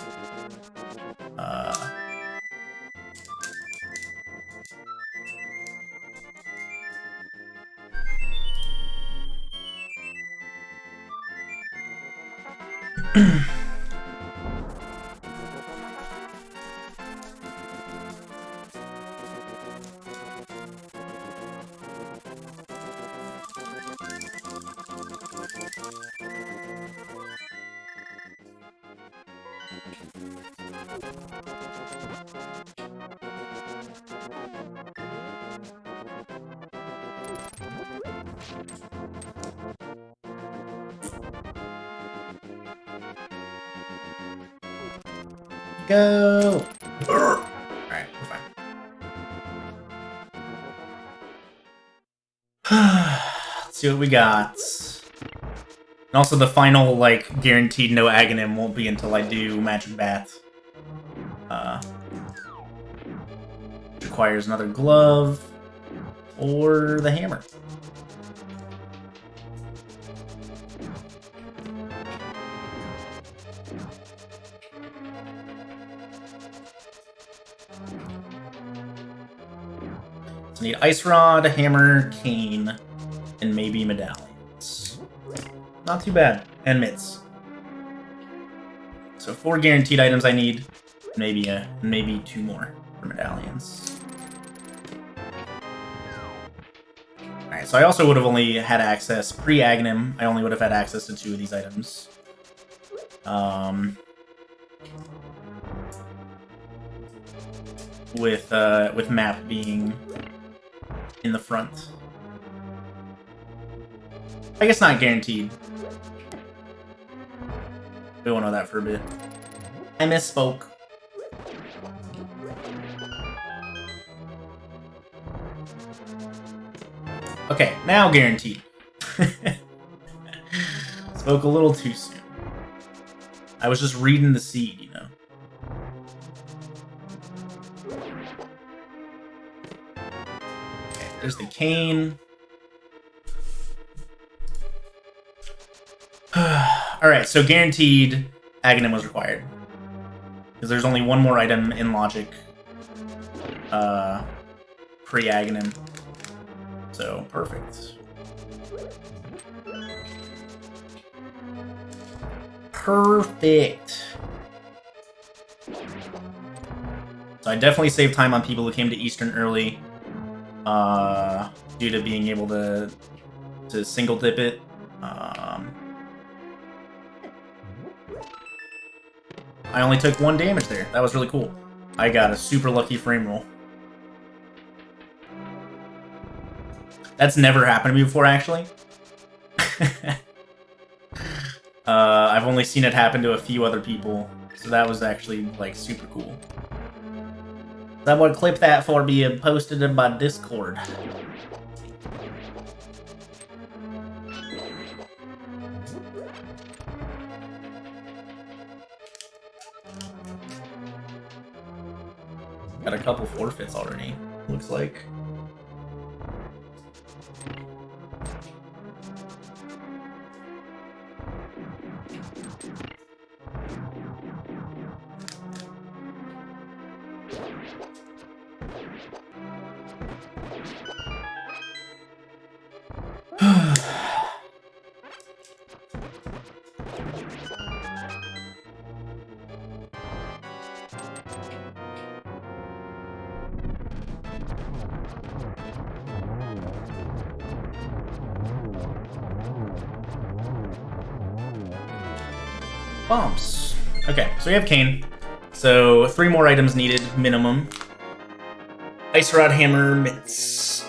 Go! Alright, we're fine. Let's see what we got. And also the final, like, guaranteed no Aghanim won't be until I do Magic Bath. Requires another glove or the hammer. So I need Ice Rod, Hammer, Cane, and maybe Medallions. Not too bad. And Mitts. So 4 guaranteed items I need. Maybe 2 more for Medallions. Alright, so I also would have only had access, pre-Aghanim, I only would have had access to 2 of these items. With map being in the front. I guess not guaranteed. We won't know that for a bit. I misspoke. Okay, now guaranteed. Spoke a little too soon. I was just reading the seed, you know. Okay, there's the cane. Alright, so guaranteed Aghanim was required. Because there's only one more item in Logic pre-Aghanim. So, perfect. Perfect. So I definitely saved time on people who came to Eastern early, due to being able to single dip it. I only took 1 damage there. That was really cool. I got a super lucky frame roll. That's never happened to me before, actually. I've only seen it happen to a few other people, so that was actually, like, super cool. Someone clip that for me and post it in my Discord. Got a couple forfeits already, looks like. Bombs. Okay, so we have Cane. So 3 more items needed, minimum. Ice Rod, Hammer, Mitts.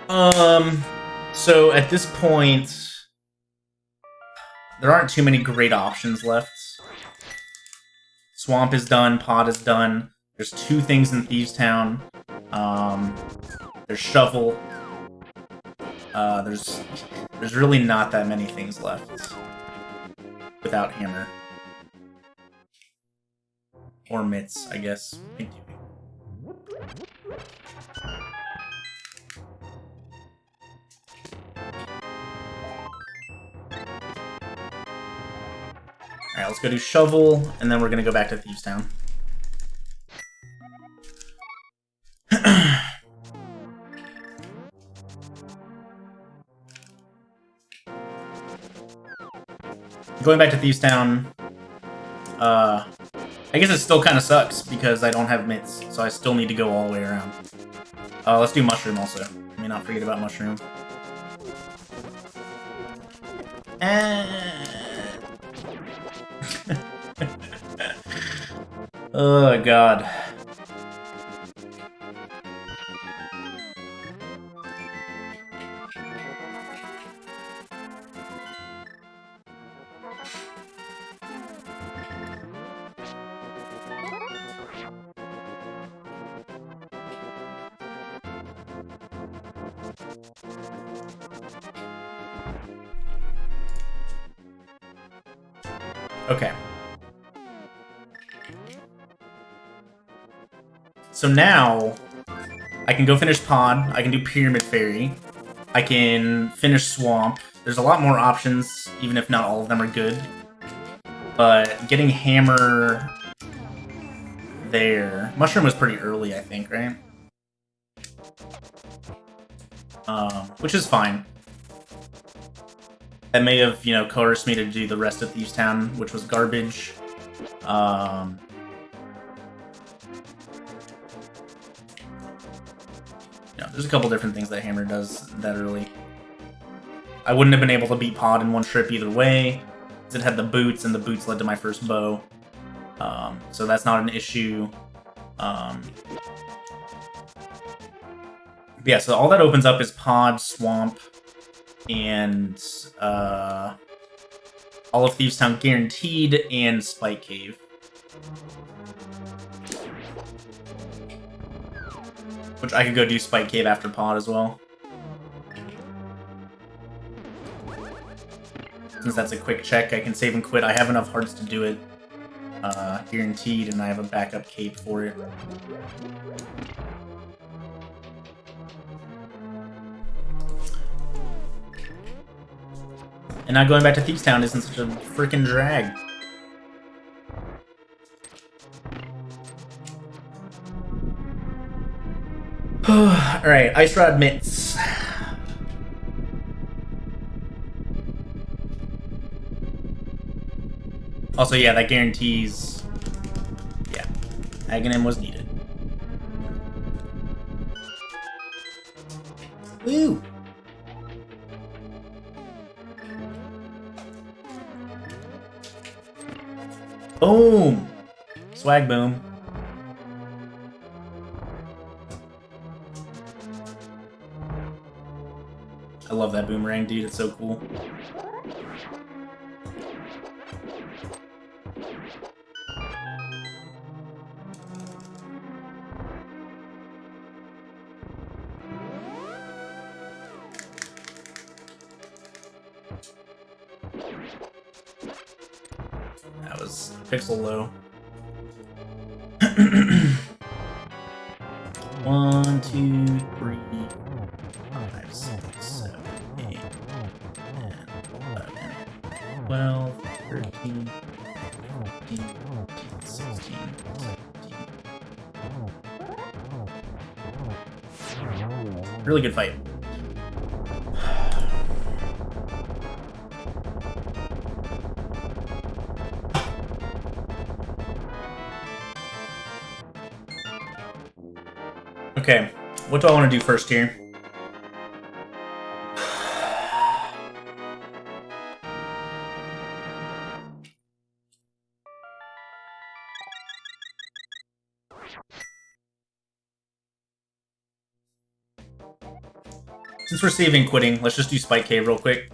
So at this point, there aren't too many great options left. Swamp is done, Pod is done. There's 2 things in Thieves Town. There's Shovel. There's really not that many things left without Hammer. Or Mitts, I guess. Alright, let's go do Shovel, and then we're gonna go back to Thieves Town. Going back to Thieves Town, I guess it still kind of sucks because I don't have Mitts, so I still need to go all the way around. Let's do Mushroom also. Let me not forget about Mushroom. Oh, God. Okay. So now, I can go finish Pod, I can do Pyramid Fairy, I can finish Swamp. There's a lot more options, even if not all of them are good. But getting Hammer there... Mushroom was pretty early, I think, right? Which is fine. That may have, you know, coerced me to do the rest of Thieves Town, which was garbage. You know, there's a couple different things that Hammer does that early. I wouldn't have been able to beat Pod in one trip either way, because it had the boots, and the boots led to my first bow. So that's not an issue. Yeah, so all that opens up is Pod, Swamp, and all of Thieves Town guaranteed, and Spike Cave. Which I could go do Spike Cave after Pod as well. Since that's a quick check, I can save and quit. I have enough hearts to do it. Guaranteed, and I have a backup cape for it. And not going back to Thieves Town isn't such a freaking drag. Alright, Ice Rod Mitts. Also, yeah, that guarantees... Yeah, Aghanim was needed. Woo! Boom! Swag boom. I love that boomerang, dude. It's so cool. That was pixel low. 1, 2, 3, 5, 6, 7, 8, 10, 11, 12, 13, 14, 16, 17. Really good fight. Okay, what do I want to do first here? Since we're saving quitting, let's just do Spike Cave real quick.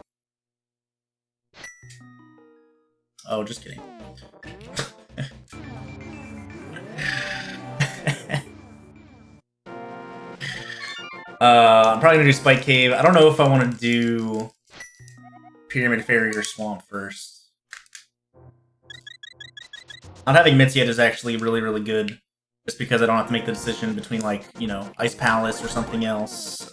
Oh, just kidding. I'm probably gonna do Spike Cave. I don't know if I want to do Pyramid Fairy or Swamp first. Not having Mitts yet is actually really, really good. Just because I don't have to make the decision between, like, you know, Ice Palace or something else.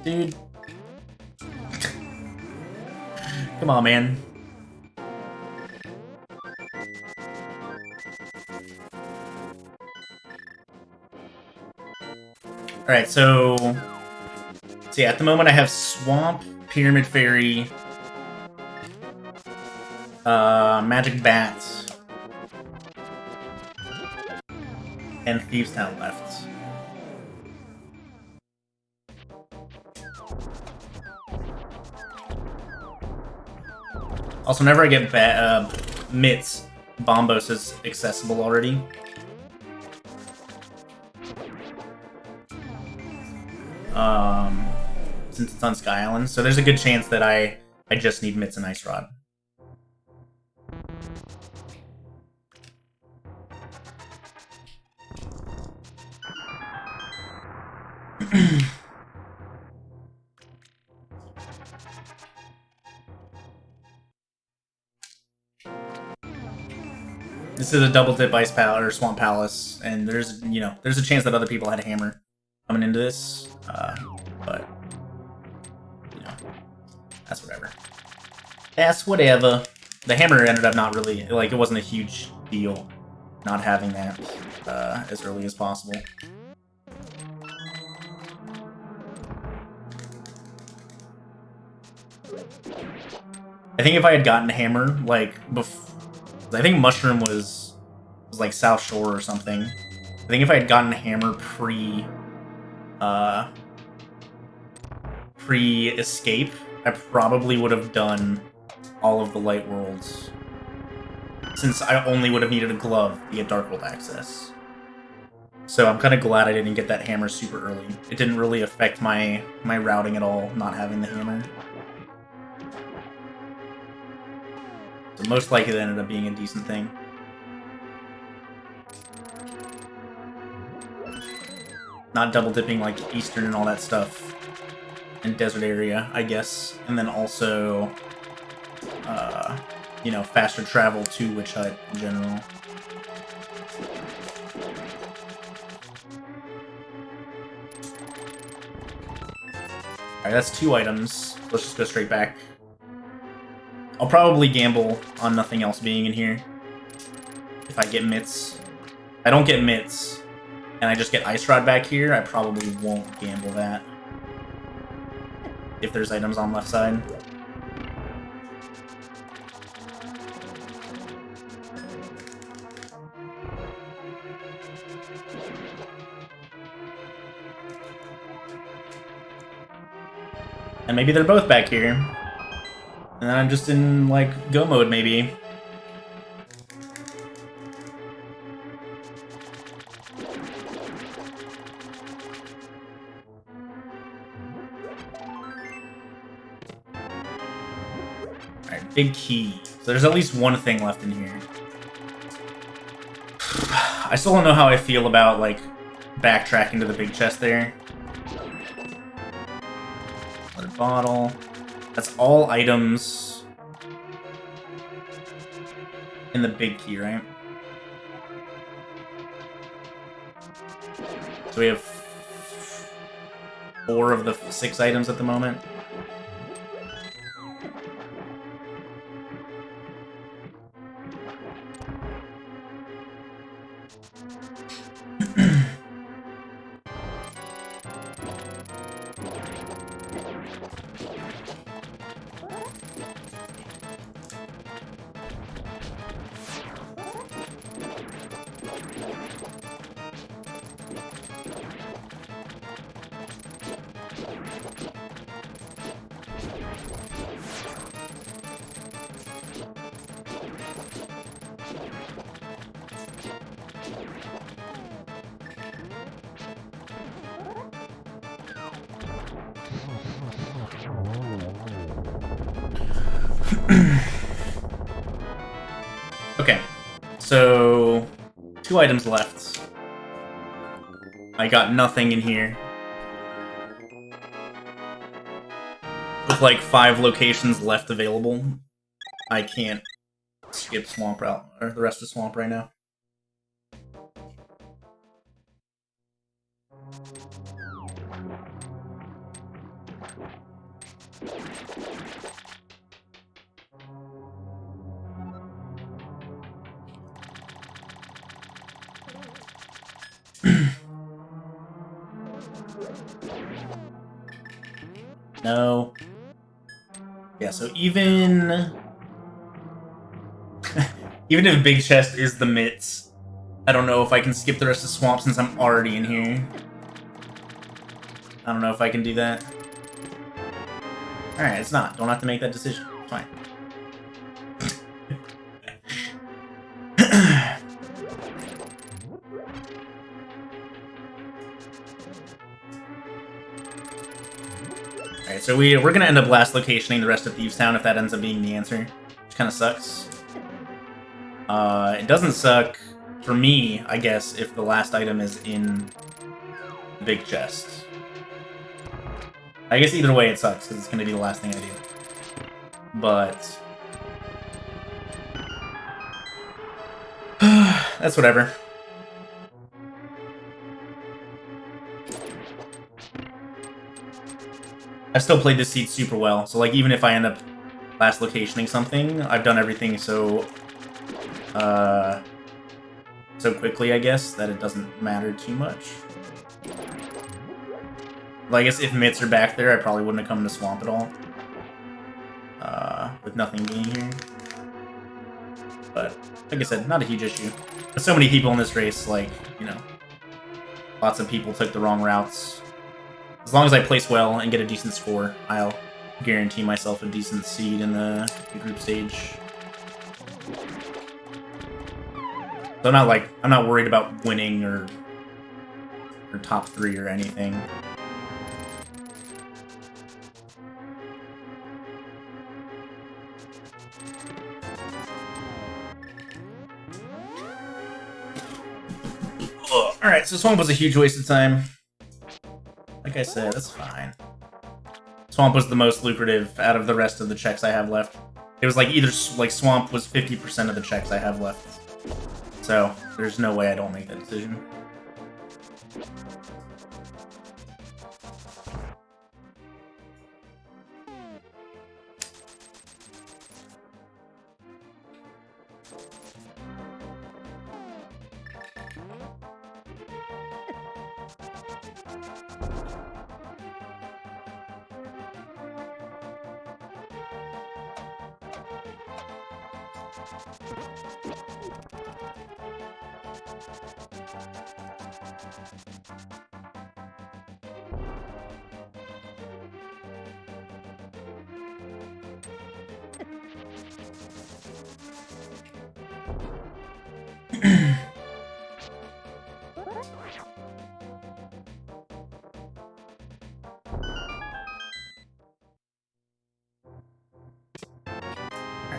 Dude. Come on, man. Alright, so... See, at the moment I have Swamp, Pyramid Fairy, Magic Bats, and Thieves Town left. Also, whenever I get Mitts, Bombos is accessible already. Since it's on Sky Island, so there's a good chance that I just need Mitts and Ice Rod. This is a double dip Ice Palace or Swamp Palace, and there's a chance that other people had a hammer coming into this, but that's whatever. That's whatever. The hammer ended up not really, like, it wasn't a huge deal not having that as early as possible. I think if I had gotten Hammer, like, I think Mushroom was like South Shore or something. I think if I had gotten Hammer pre-escape, I probably would have done all of the Light Worlds. Since I only would have needed a glove to get Dark World access. So I'm kind of glad I didn't get that hammer super early. It didn't really affect my routing at all, not having the hammer. So most likely it ended up being a decent thing. Not double dipping like Eastern and all that stuff in desert area, I guess. And then also, you know, faster travel to Witch Hut in general. Alright, that's 2 items. Let's just go straight back. I'll probably gamble on nothing else being in here. If I get mitts. If I don't get mitts, and I just get Ice Rod back here, I probably won't gamble that. If there's items on left side. And maybe they're both back here. And then I'm just in, like, go mode, maybe. Alright, big key. So there's at least one thing left in here. I still don't know how I feel about, like, backtracking to the big chest there. Bottle. That's all items in the big key, right? So we have 4 of the 6 items at the moment. Okay, so 2 items left. I got nothing in here. With like 5 locations left available, I can't skip Swamp Route, or the rest of Swamp right now. No. Yeah, so even... even if Big Chest is the mitts, I don't know if I can skip the rest of Swamp since I'm already in here. I don't know if I can do that. Alright, it's not. Don't have to make that decision. Fine. Alright, so we're gonna end up last locationing the rest of Thieves Town if that ends up being the answer. Which kinda sucks. It doesn't suck for me, I guess, if the last item is in the big chest. I guess either way it sucks, because it's gonna be the last thing I do. But... that's whatever. I've still played this seed super well, so like even if I end up last locationing something, I've done everything so so quickly, I guess, that it doesn't matter too much. Well, I guess if mitts are back there, I probably wouldn't have come to Swamp at all. with nothing being here. But, like I said, not a huge issue. There's so many people in this race, like, you know, lots of people took the wrong routes. As long as I place well and get a decent score, I'll guarantee myself a decent seed in the group stage. So I'm not worried about winning or top 3 or anything. Alright, so Swamp was a huge waste of time. Like I said, that's fine. Swamp was the most lucrative out of the rest of the checks I have left. It was like either Swamp was 50% of the checks I have left. So there's no way I don't make that decision.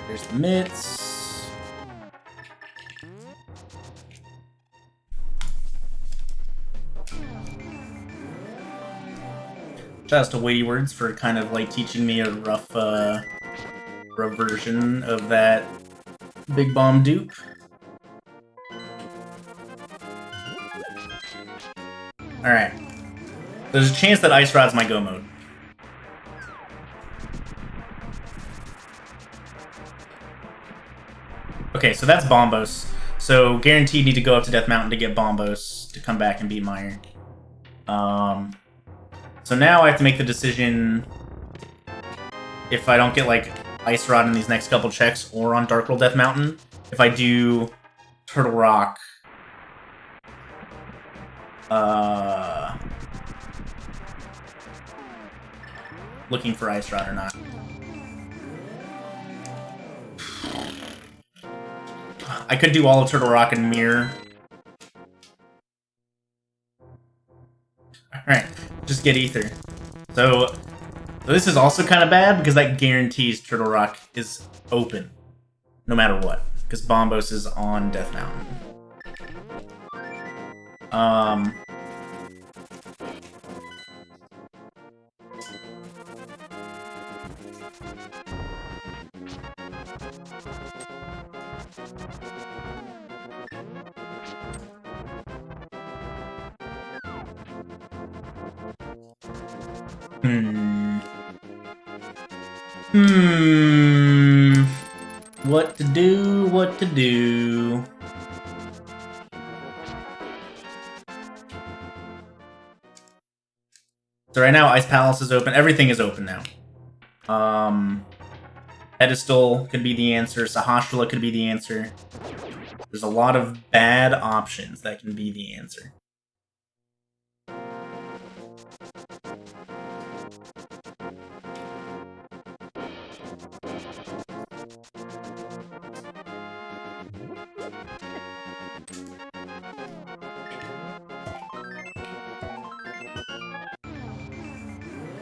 There's the mitts. Shouts to Weighty Words for kind of like teaching me a rough version of that Big Bomb dupe. Alright. There's a chance that Ice Rod's my go mode. Okay, so that's Bombos. So guaranteed need to go up to Death Mountain to get Bombos to come back and beat Meyer. So now I have to make the decision if I don't get like Ice Rod in these next couple checks or on Dark World Death Mountain. If I do Turtle Rock, looking for Ice Rod or not. I could do all of Turtle Rock and Mirror. Alright, just get Ether. So this is also kind of bad because that guarantees Turtle Rock is open. No matter what. Because Bombos is on Death Mountain. What to do, what to do. So right now, Ice Palace is open. Everything is open now. Pedestal could be the answer. Sahasrahla could be the answer. There's a lot of bad options that can be the answer.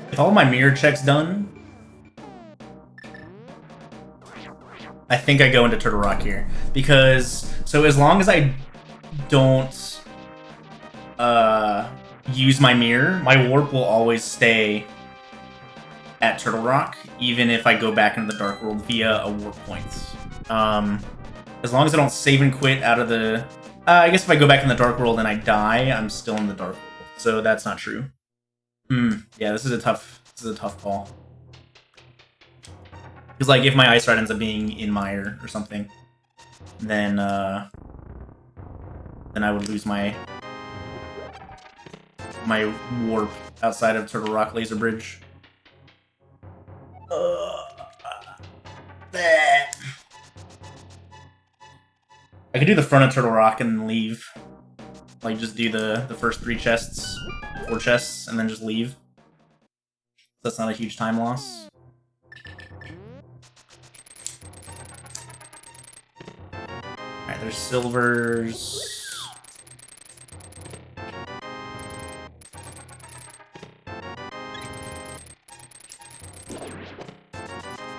With all my mirror checks done, I think I go into Turtle Rock here. Because, so as long as I don't use my mirror, my warp will always stay at Turtle Rock, even if I go back into the Dark World via a warp point. As long as I don't save and quit out of the... I guess if I go back in the Dark World and I die, I'm still in the Dark World. So that's not true. Yeah, this is a tough call. Because, like, if my Ice Rod ends up being in Mire or something, then I would lose my warp outside of Turtle Rock Laser Bridge. I could do the front of Turtle Rock and leave. Like, just do the first 3 chests, 4 chests, and then just leave. That's not a huge time loss. Alright, there's silvers.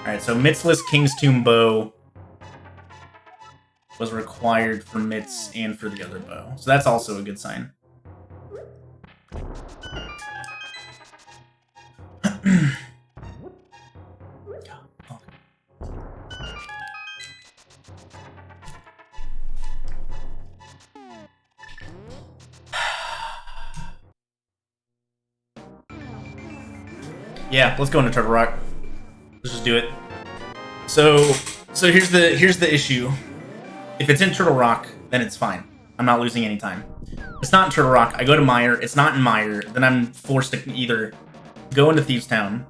Alright, so Mitzless King's Tomb bow was required for Mitz and for the other bow. So that's also a good sign. Yeah, let's go into Turtle Rock. Let's just do it. So here's the issue. If it's in Turtle Rock, then it's fine. I'm not losing any time. It's not in Turtle Rock. I go to Mire. It's not in Mire. Then I'm forced to either go into Thieves Town,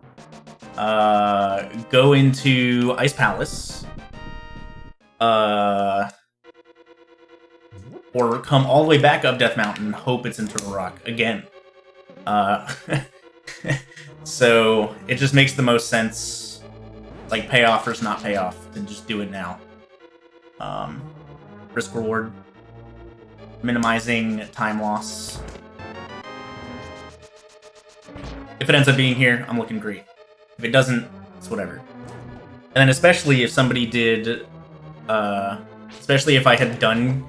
go into Ice Palace, or come all the way back up Death Mountain and hope it's in Turtle Rock again. So it just makes the most sense, like payoff versus not payoff, to just do it now. Risk reward, minimizing time loss. If it ends up being here, I'm looking great. If it doesn't, it's whatever. And then especially if somebody did, especially if I had done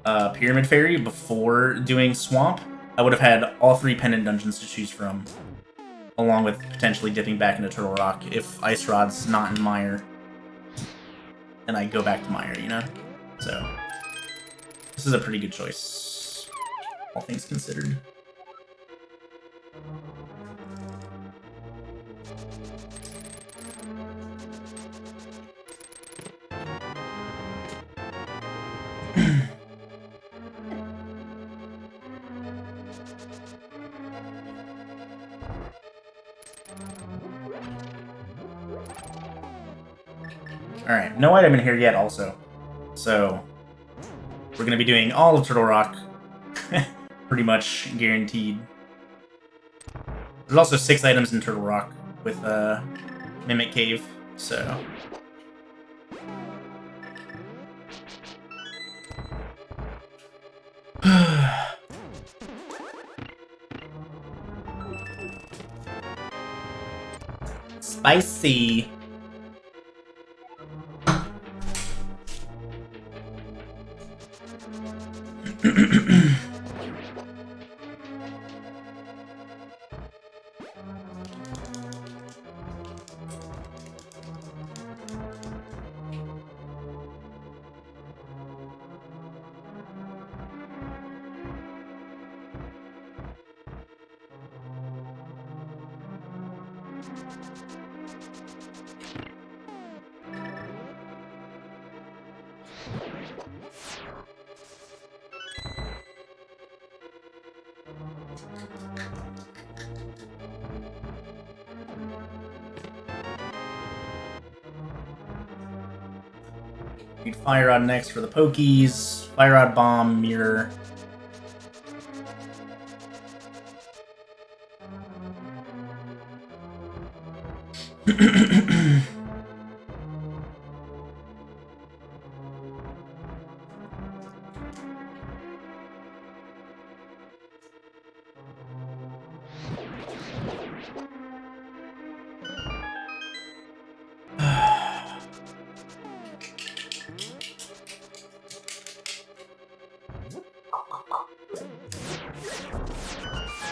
Pyramid Fairy before doing Swamp, I would have had all 3 pendant dungeons to choose from, along with potentially dipping back into Turtle Rock if Ice Rod's not in Mire, and I go back to Mire, you know? So, this is a pretty good choice, all things considered. Alright, no item in here yet also. So, we're going to be doing all of Turtle Rock. Pretty much guaranteed. There's also 6 items in Turtle Rock with Mimic Cave, so... Spicy! Need Fire Rod next for the Pokies. Fire Rod, Bomb, Mirror.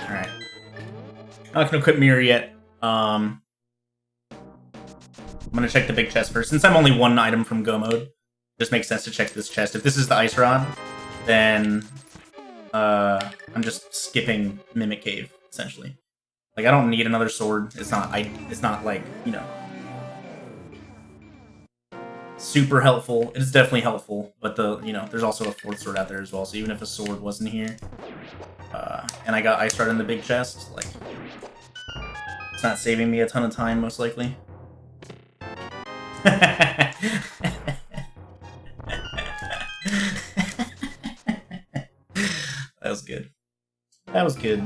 Alright. Not gonna equip Mirror yet. I'm gonna check the big chest first. Since I'm only 1 item from Go mode, it just makes sense to check this chest. If this is the Ice Rod, then I'm just skipping Mimic Cave, essentially. Like, I don't need another sword. It's not like, you know, super helpful. It's definitely helpful, but there's also a 4th sword out there as well, so even if a sword wasn't here, and I got Ice Rod in the big chest, like, it's not saving me a ton of time, most likely. That was good. That was good.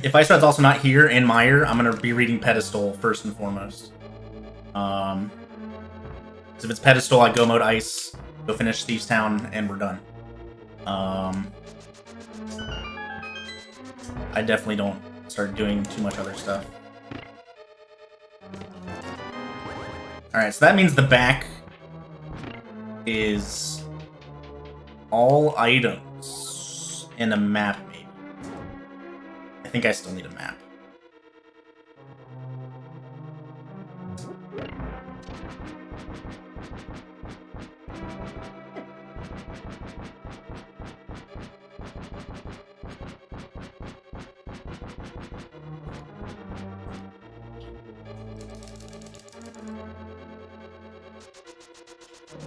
If Ice Rod's also not here in Meyer, I'm gonna be reading Pedestal first and foremost. So if it's Pedestal, I go mode Ice, go finish Thieves Town, and we're done. I definitely don't start doing too much other stuff. Alright, so that means the back is all items and a map, maybe. I think I still need a map.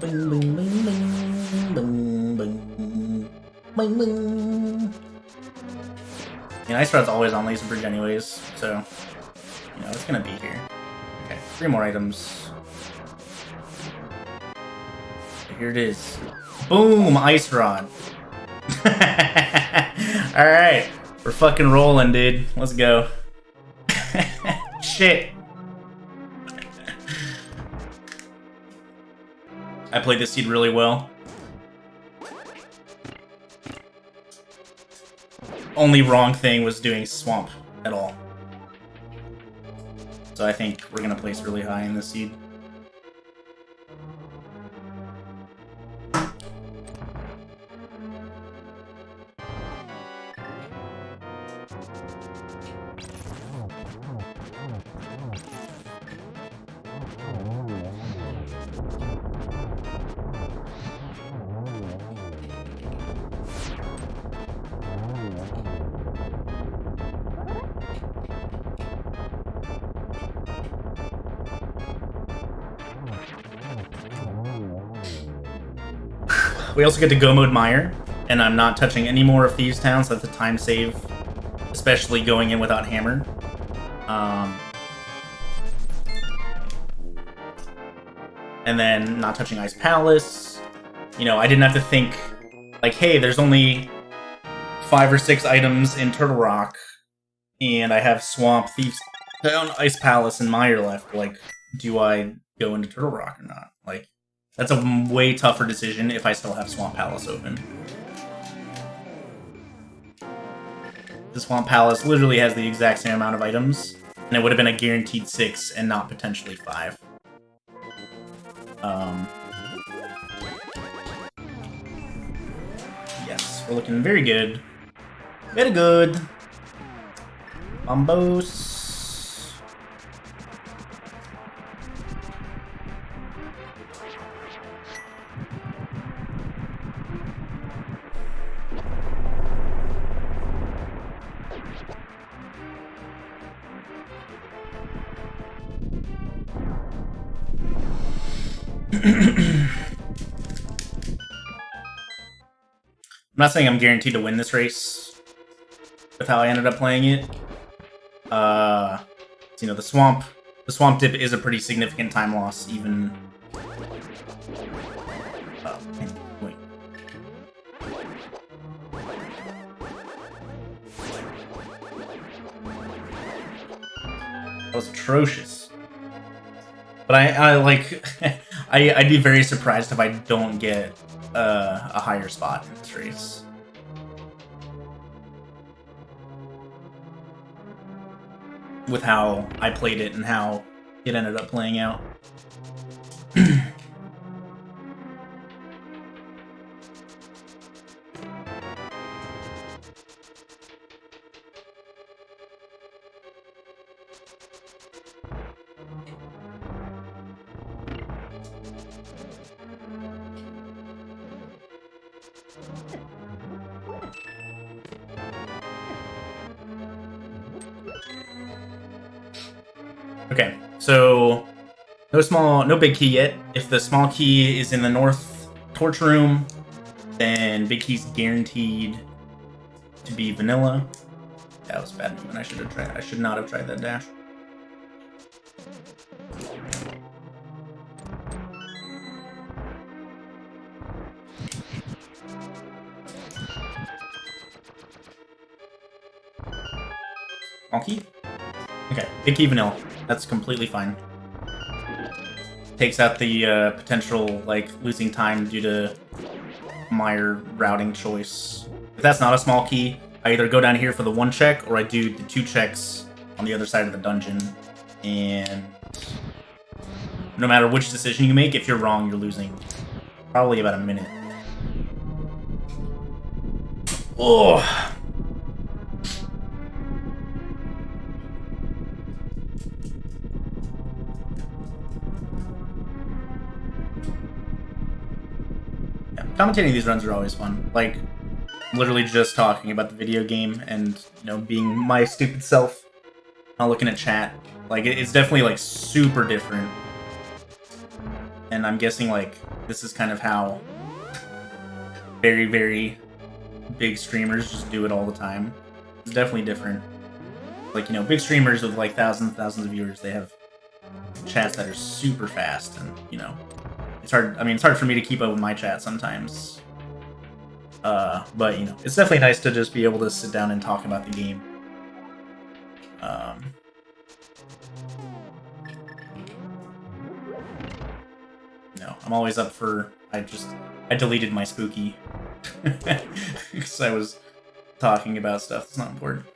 Bing, bing, bing, bing, bing, bing, bing, bing. Yeah, Ice Rod's always on Laser Bridge anyways, so, you know, it's gonna be here. Okay, 3 more items. Here it is. Boom! Ice Rod. Alright, we're fucking rolling, dude. Let's go. Shit. I played this seed really well. Only wrong thing was doing Swamp at all. So I think we're gonna place really high in this seed. We also get to go mode Meyer, and I'm not touching any more of Thieves Town, so that's a time save, especially going in without Hammer. And then not touching Ice Palace. You know, I didn't have to think, like, hey, there's only 5 or 6 items in Turtle Rock, and I have Swamp, Thieves Town, Ice Palace, and Meyer left. Like, do I go into Turtle Rock or not? Like, that's a way tougher decision if I still have Swamp Palace open. The Swamp Palace literally has the exact same amount of items, and it would have been a guaranteed 6 and not potentially 5. Yes, we're looking very good. Very good. Bombos. I'm not saying I'm guaranteed to win this race with how I ended up playing it. You know, the swamp dip is a pretty significant time loss, even. Wait. That was atrocious. But I like, I'd be very surprised if I don't get a higher spot in this race. With how I played it and how it ended up playing out. Okay, so no big key yet. If the small key is in the north torch room, then big key's guaranteed. to be vanilla. That was bad movement. I should not have tried that dash. Small key? Okay, big key vanilla. That's completely fine. Takes out the potential, like, losing time due to my routing choice. If that's not a small key, I either go down here for the 1 check, or I do the 2 checks on the other side of the dungeon. And no matter which decision you make, if you're wrong, you're losing probably about a minute. Oh! Commentating these runs are always fun. Like, literally just talking about the video game and, you know, being my stupid self, not looking at chat. Like, it's definitely, like, super different. And I'm guessing, like, this is kind of how very, very big streamers just do it all the time. It's definitely different. Like, you know, big streamers with, like, thousands and thousands of viewers, they have chats that are super fast and, you know, it's hard. I mean, it's hard for me to keep up with my chat sometimes. But, you know, it's definitely nice to just be able to sit down and talk about the game. No, I'm always up for... I deleted my spooky. Because I was talking about stuff that's not important.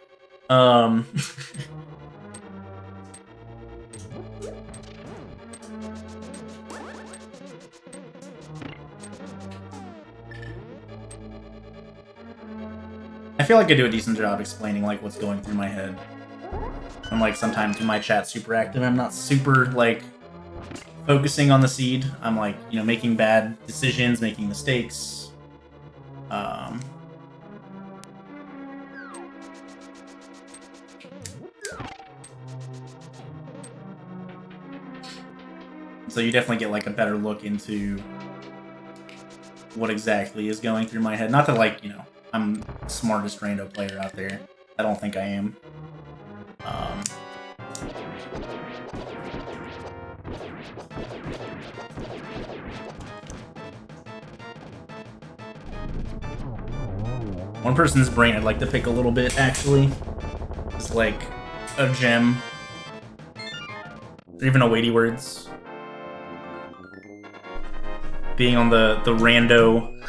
I feel like I do a decent job explaining, like, what's going through my head. And, like, sometimes when my chat's super active, I'm not super, like, focusing on the seed. I'm, like, you know, making bad decisions, making mistakes. So you definitely get, like, a better look into what exactly is going through my head. Not that, like, you know, I'm the smartest rando player out there. I don't think I am. One person's brain I'd like to pick a little bit, actually. It's like a gem. Or even a weighty words. Being on the Rando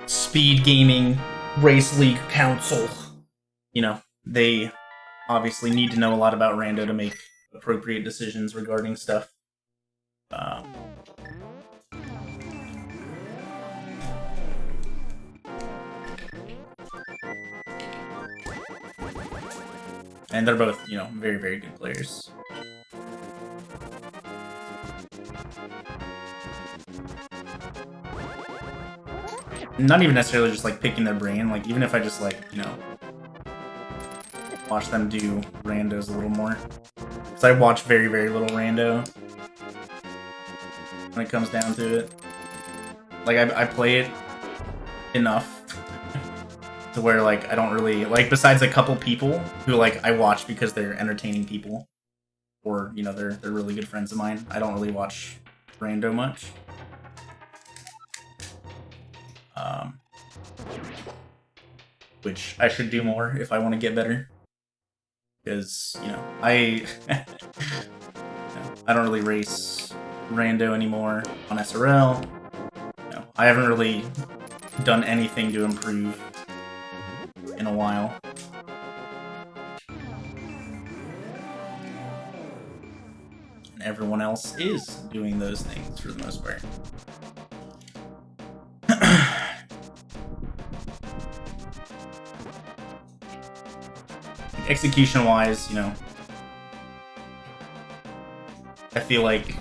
Speed Gaming Race League Council. You know, they obviously need to know a lot about Rando to make appropriate decisions regarding stuff. And they're both, you know, very, very good players. Not even necessarily just, like, picking their brain. Like, even if I just, like, you know, watch them do randos a little more. Because I watch very, very little rando when it comes down to it. Like, I play it enough to where, like, I don't really... Like, besides a couple people who, like, I watch because they're entertaining people. Or, you know, they're really good friends of mine. I don't really watch rando much. Which I should do more if I want to get better. Because, you know, I don't really race rando anymore on SRL. You know, I haven't really done anything to improve in a while. And everyone else is doing those things for the most part. Execution-wise, you know, I feel like,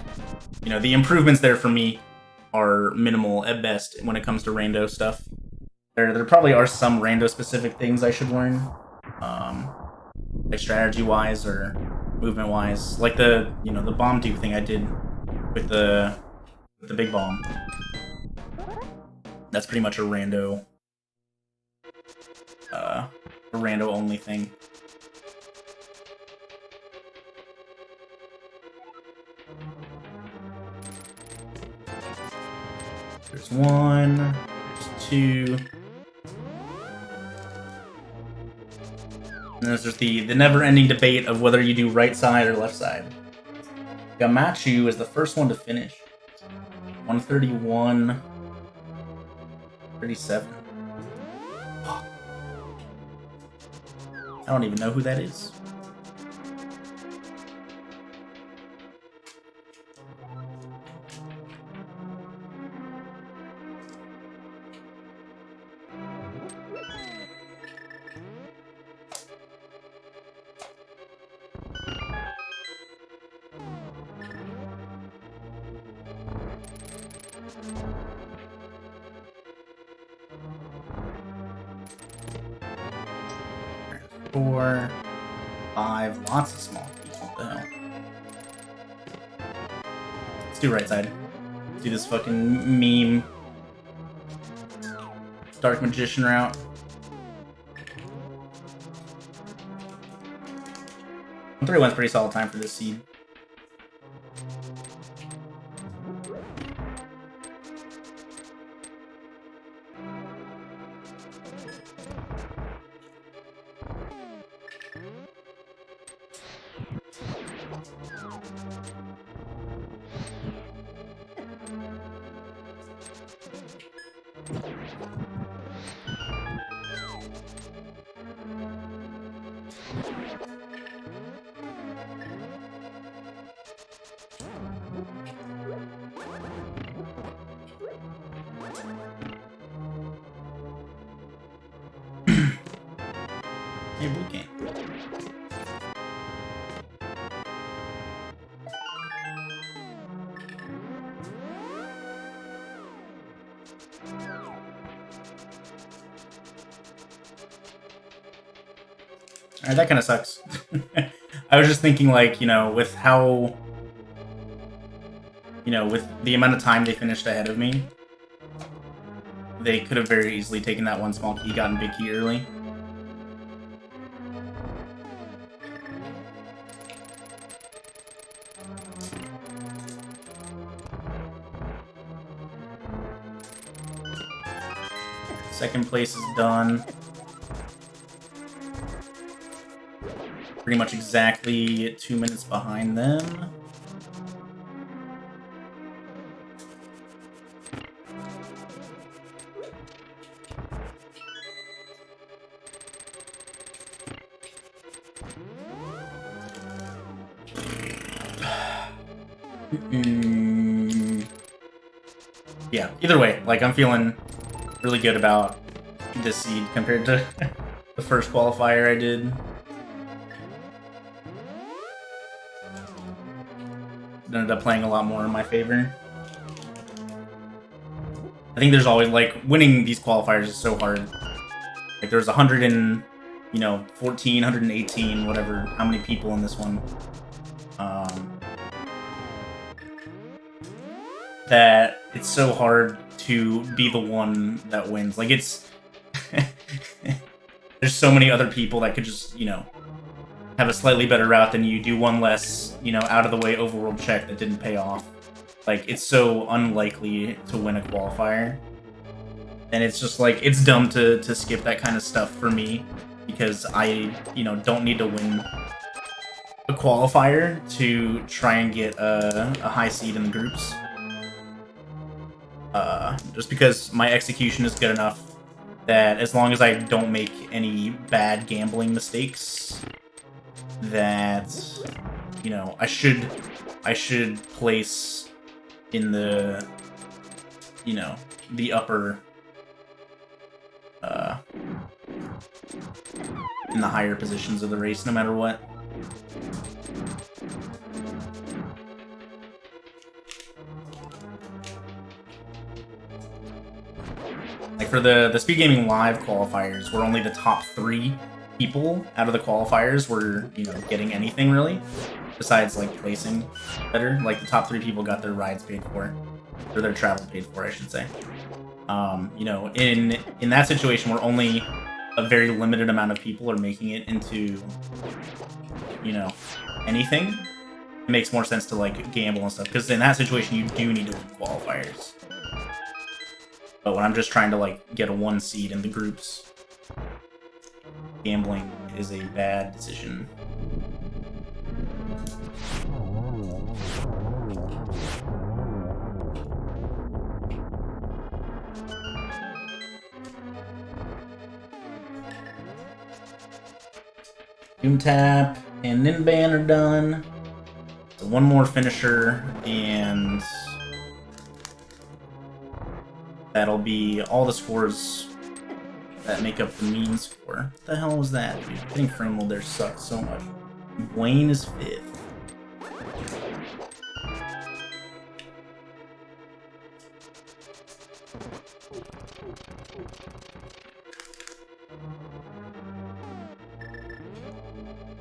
you know, the improvements there for me are minimal at best when it comes to rando stuff. There probably are some rando-specific things I should learn, like strategy-wise or movement-wise, like the, you know, the bomb dupe thing I did with the big bomb. That's pretty much a rando only thing. There's one, there's two. And there's just the never-ending debate of whether you do right side or left side. Gamachu is the first one to finish. 131. 37. I don't even know who that is. Four, five, lots of small keys. What the hell? Let's do right side. Let's do this fucking meme Dark Magician route. One's pretty solid time for this seed. Hey, boot camp. Alright, that kind of sucks. I was just thinking, like, you know, with how... You know, with the amount of time they finished ahead of me, they could have very easily taken that one small key, gotten big key early. Second place is done. Pretty much exactly 2 minutes behind them. Yeah, either way, like, I'm feeling really good about this seed compared to the first qualifier I did. It ended up playing a lot more in my favor. I think there's always, like, winning these qualifiers is so hard. Like, there's 100 and, you know, 14, 118, whatever, how many people in this one. That it's so hard to be the one that wins. Like, it's... There's so many other people that could just, you know, have a slightly better route than you, do one less, you know, out-of-the-way overworld check that didn't pay off. Like, it's so unlikely to win a qualifier. And it's just, like, it's dumb to skip that kind of stuff for me, because I, you know, don't need to win a qualifier to try and get a high seed in the groups. Just because my execution is good enough that as long as I don't make any bad gambling mistakes, that, you know, I should place in the, you know, the upper, in the higher positions of the race, no matter what. Like, for the Speed Gaming Live qualifiers, where only the top 3 people out of the qualifiers were, you know, getting anything, really, besides, like, placing better. Like, the top 3 people got their rides paid for, or their travel paid for, I should say. You know, in that situation where only a very limited amount of people are making it into, you know, anything, it makes more sense to like gamble and stuff, because in that situation you do need to win qualifiers. But when I'm just trying to like get a 1 seed in the groups, gambling is a bad decision. Doom Tap and Ninban are done. So one more finisher, and that'll be all the scores that make up the mean score. What the hell was that, dude? Getting frame rolled there sucks so much. Wayne is 5th.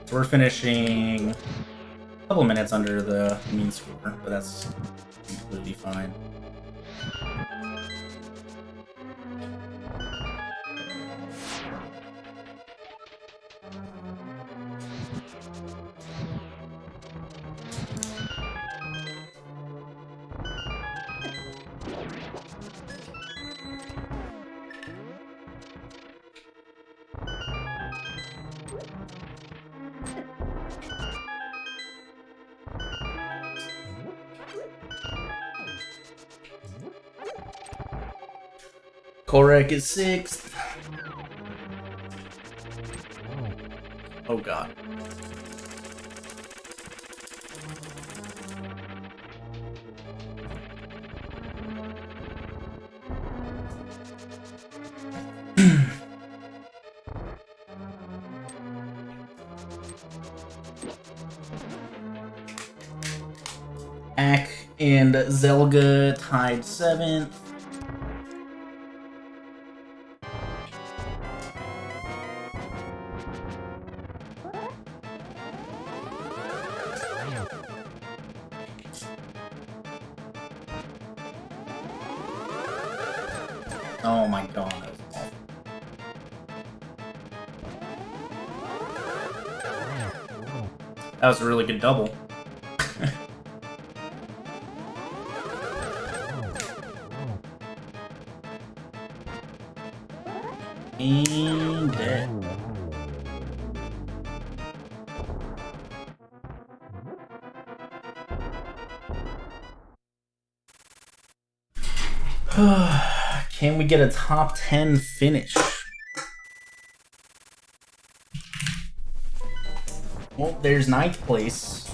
So we're finishing a couple minutes under the mean score, but that's completely fine. Korek is 6th. Oh god. Ak and Zelga tied 7th. Oh my god, that was awful. That was a really good double. And dead. Can we get a top 10 finish? Well, there's 9th place.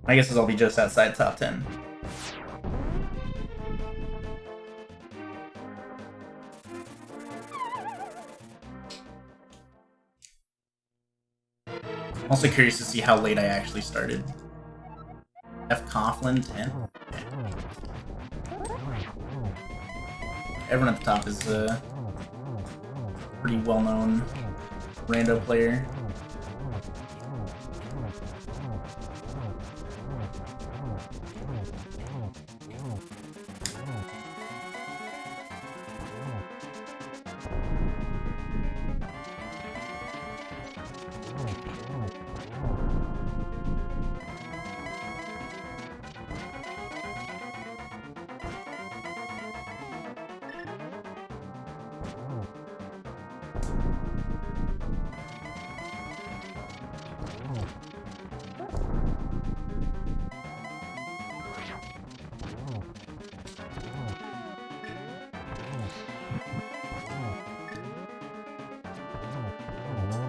I guess I'll be just outside top 10. I'm also curious to see how late I actually started. F. Coughlin, 10. Everyone at the top is a pretty well-known rando player.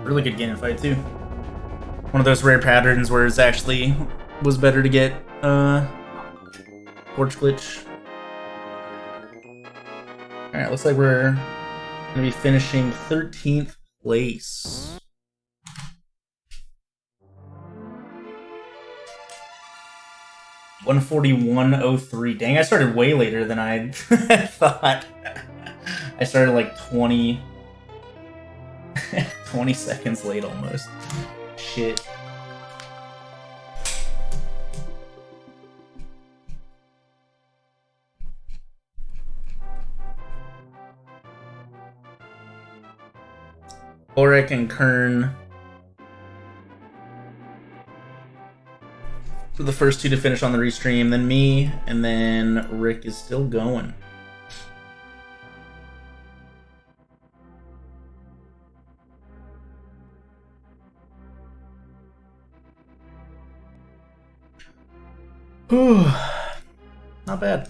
Really good Ganon fight too. One of those rare patterns where it's actually was better to get Porch Glitch. Alright, looks like we're gonna be finishing 13th place. $141.03. Dang, I started way later than I thought. I started like 20 seconds late almost. Shit. Ulrich and Kern for the first two to finish on the restream, then me, and then Rick is still going. Whew. Not bad.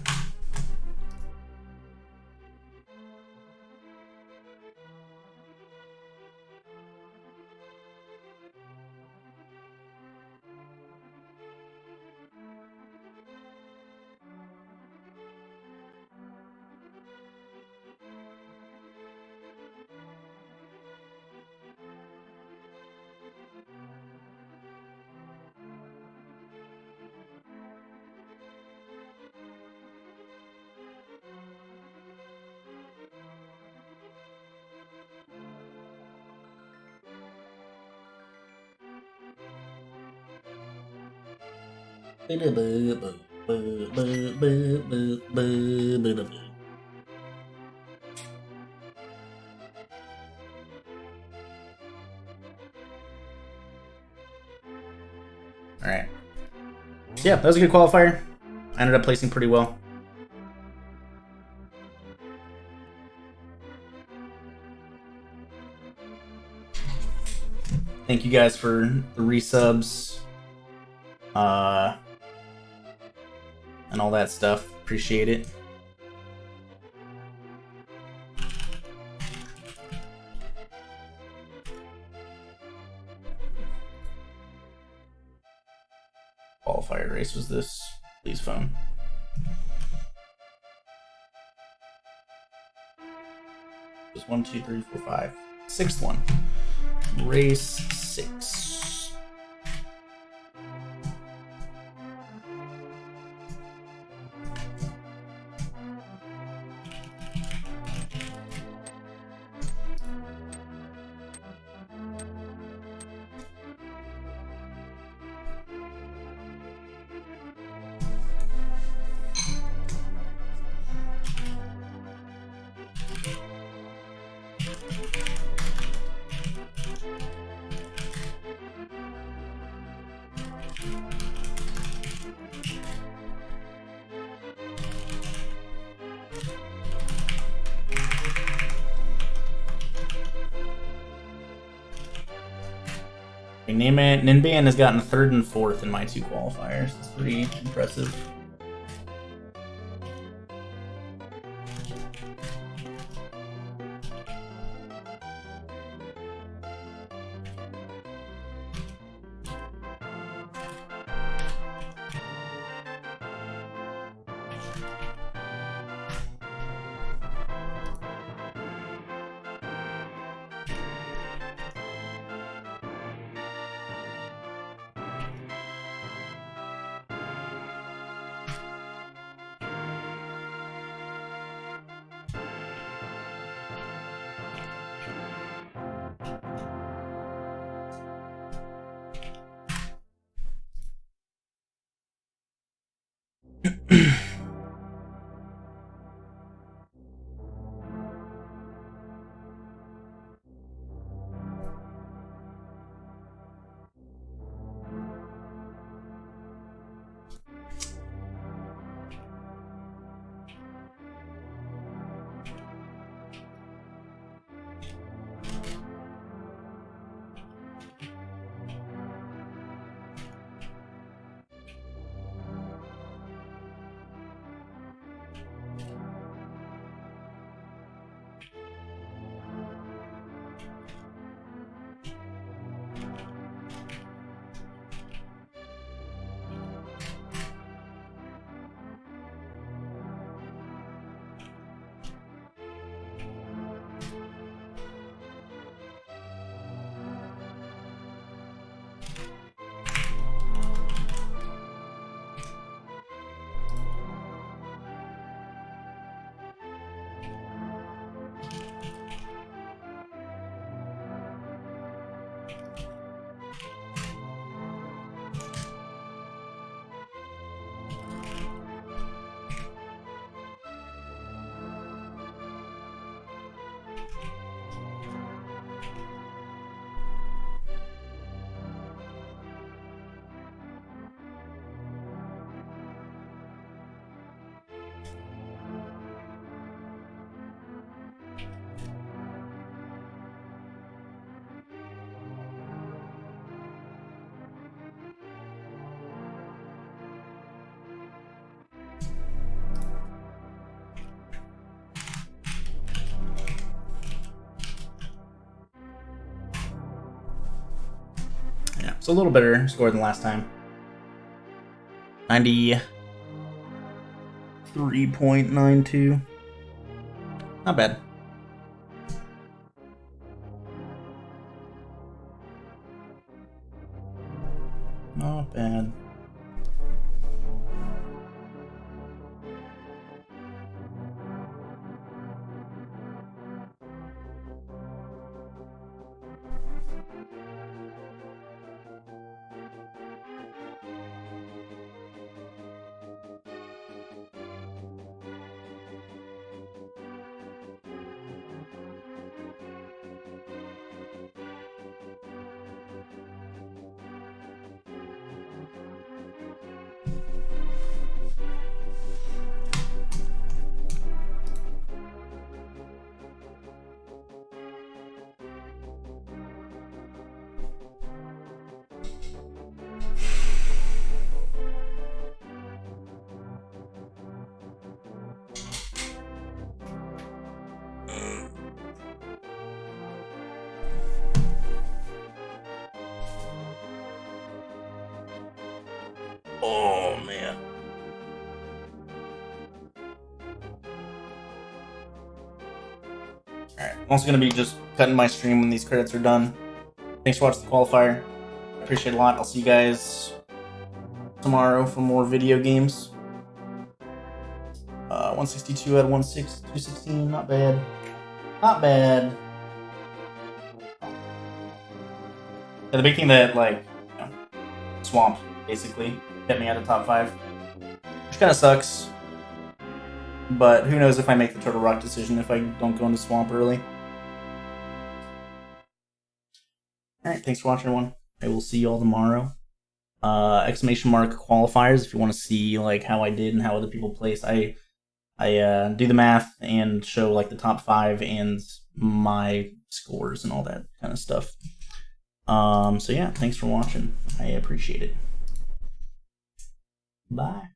Alright. Yeah, that was a good qualifier. I ended up placing pretty well. Thank you guys for the resubs. And all that stuff. Appreciate it. Qualifier race was this. Please phone. It was 1, 2, 3, 4, 5. Sixth one. Race 6. Ninban has gotten 3rd and 4th in my 2 qualifiers. It's pretty impressive. So a little better score than last time. 93.92. Not bad. Not bad. Oh, man. Alright, I'm also going to be just cutting my stream when these credits are done. Thanks for watching the qualifier. I appreciate it a lot. I'll see you guys tomorrow for more video games. 162 out of 216, not bad. Not bad. Yeah, the big thing that, like, you know, Swamp, basically, kept me out of top 5. Which kind of sucks. But who knows if I make the Turtle Rock decision if I don't go into Swamp early. Alright, thanks for watching, everyone. I will see you all tomorrow. Exclamation mark qualifiers if you want to see like how I did and how other people place. I do the math and show like the top 5 and my scores and all that kind of stuff. So yeah, thanks for watching. I appreciate it. Bye.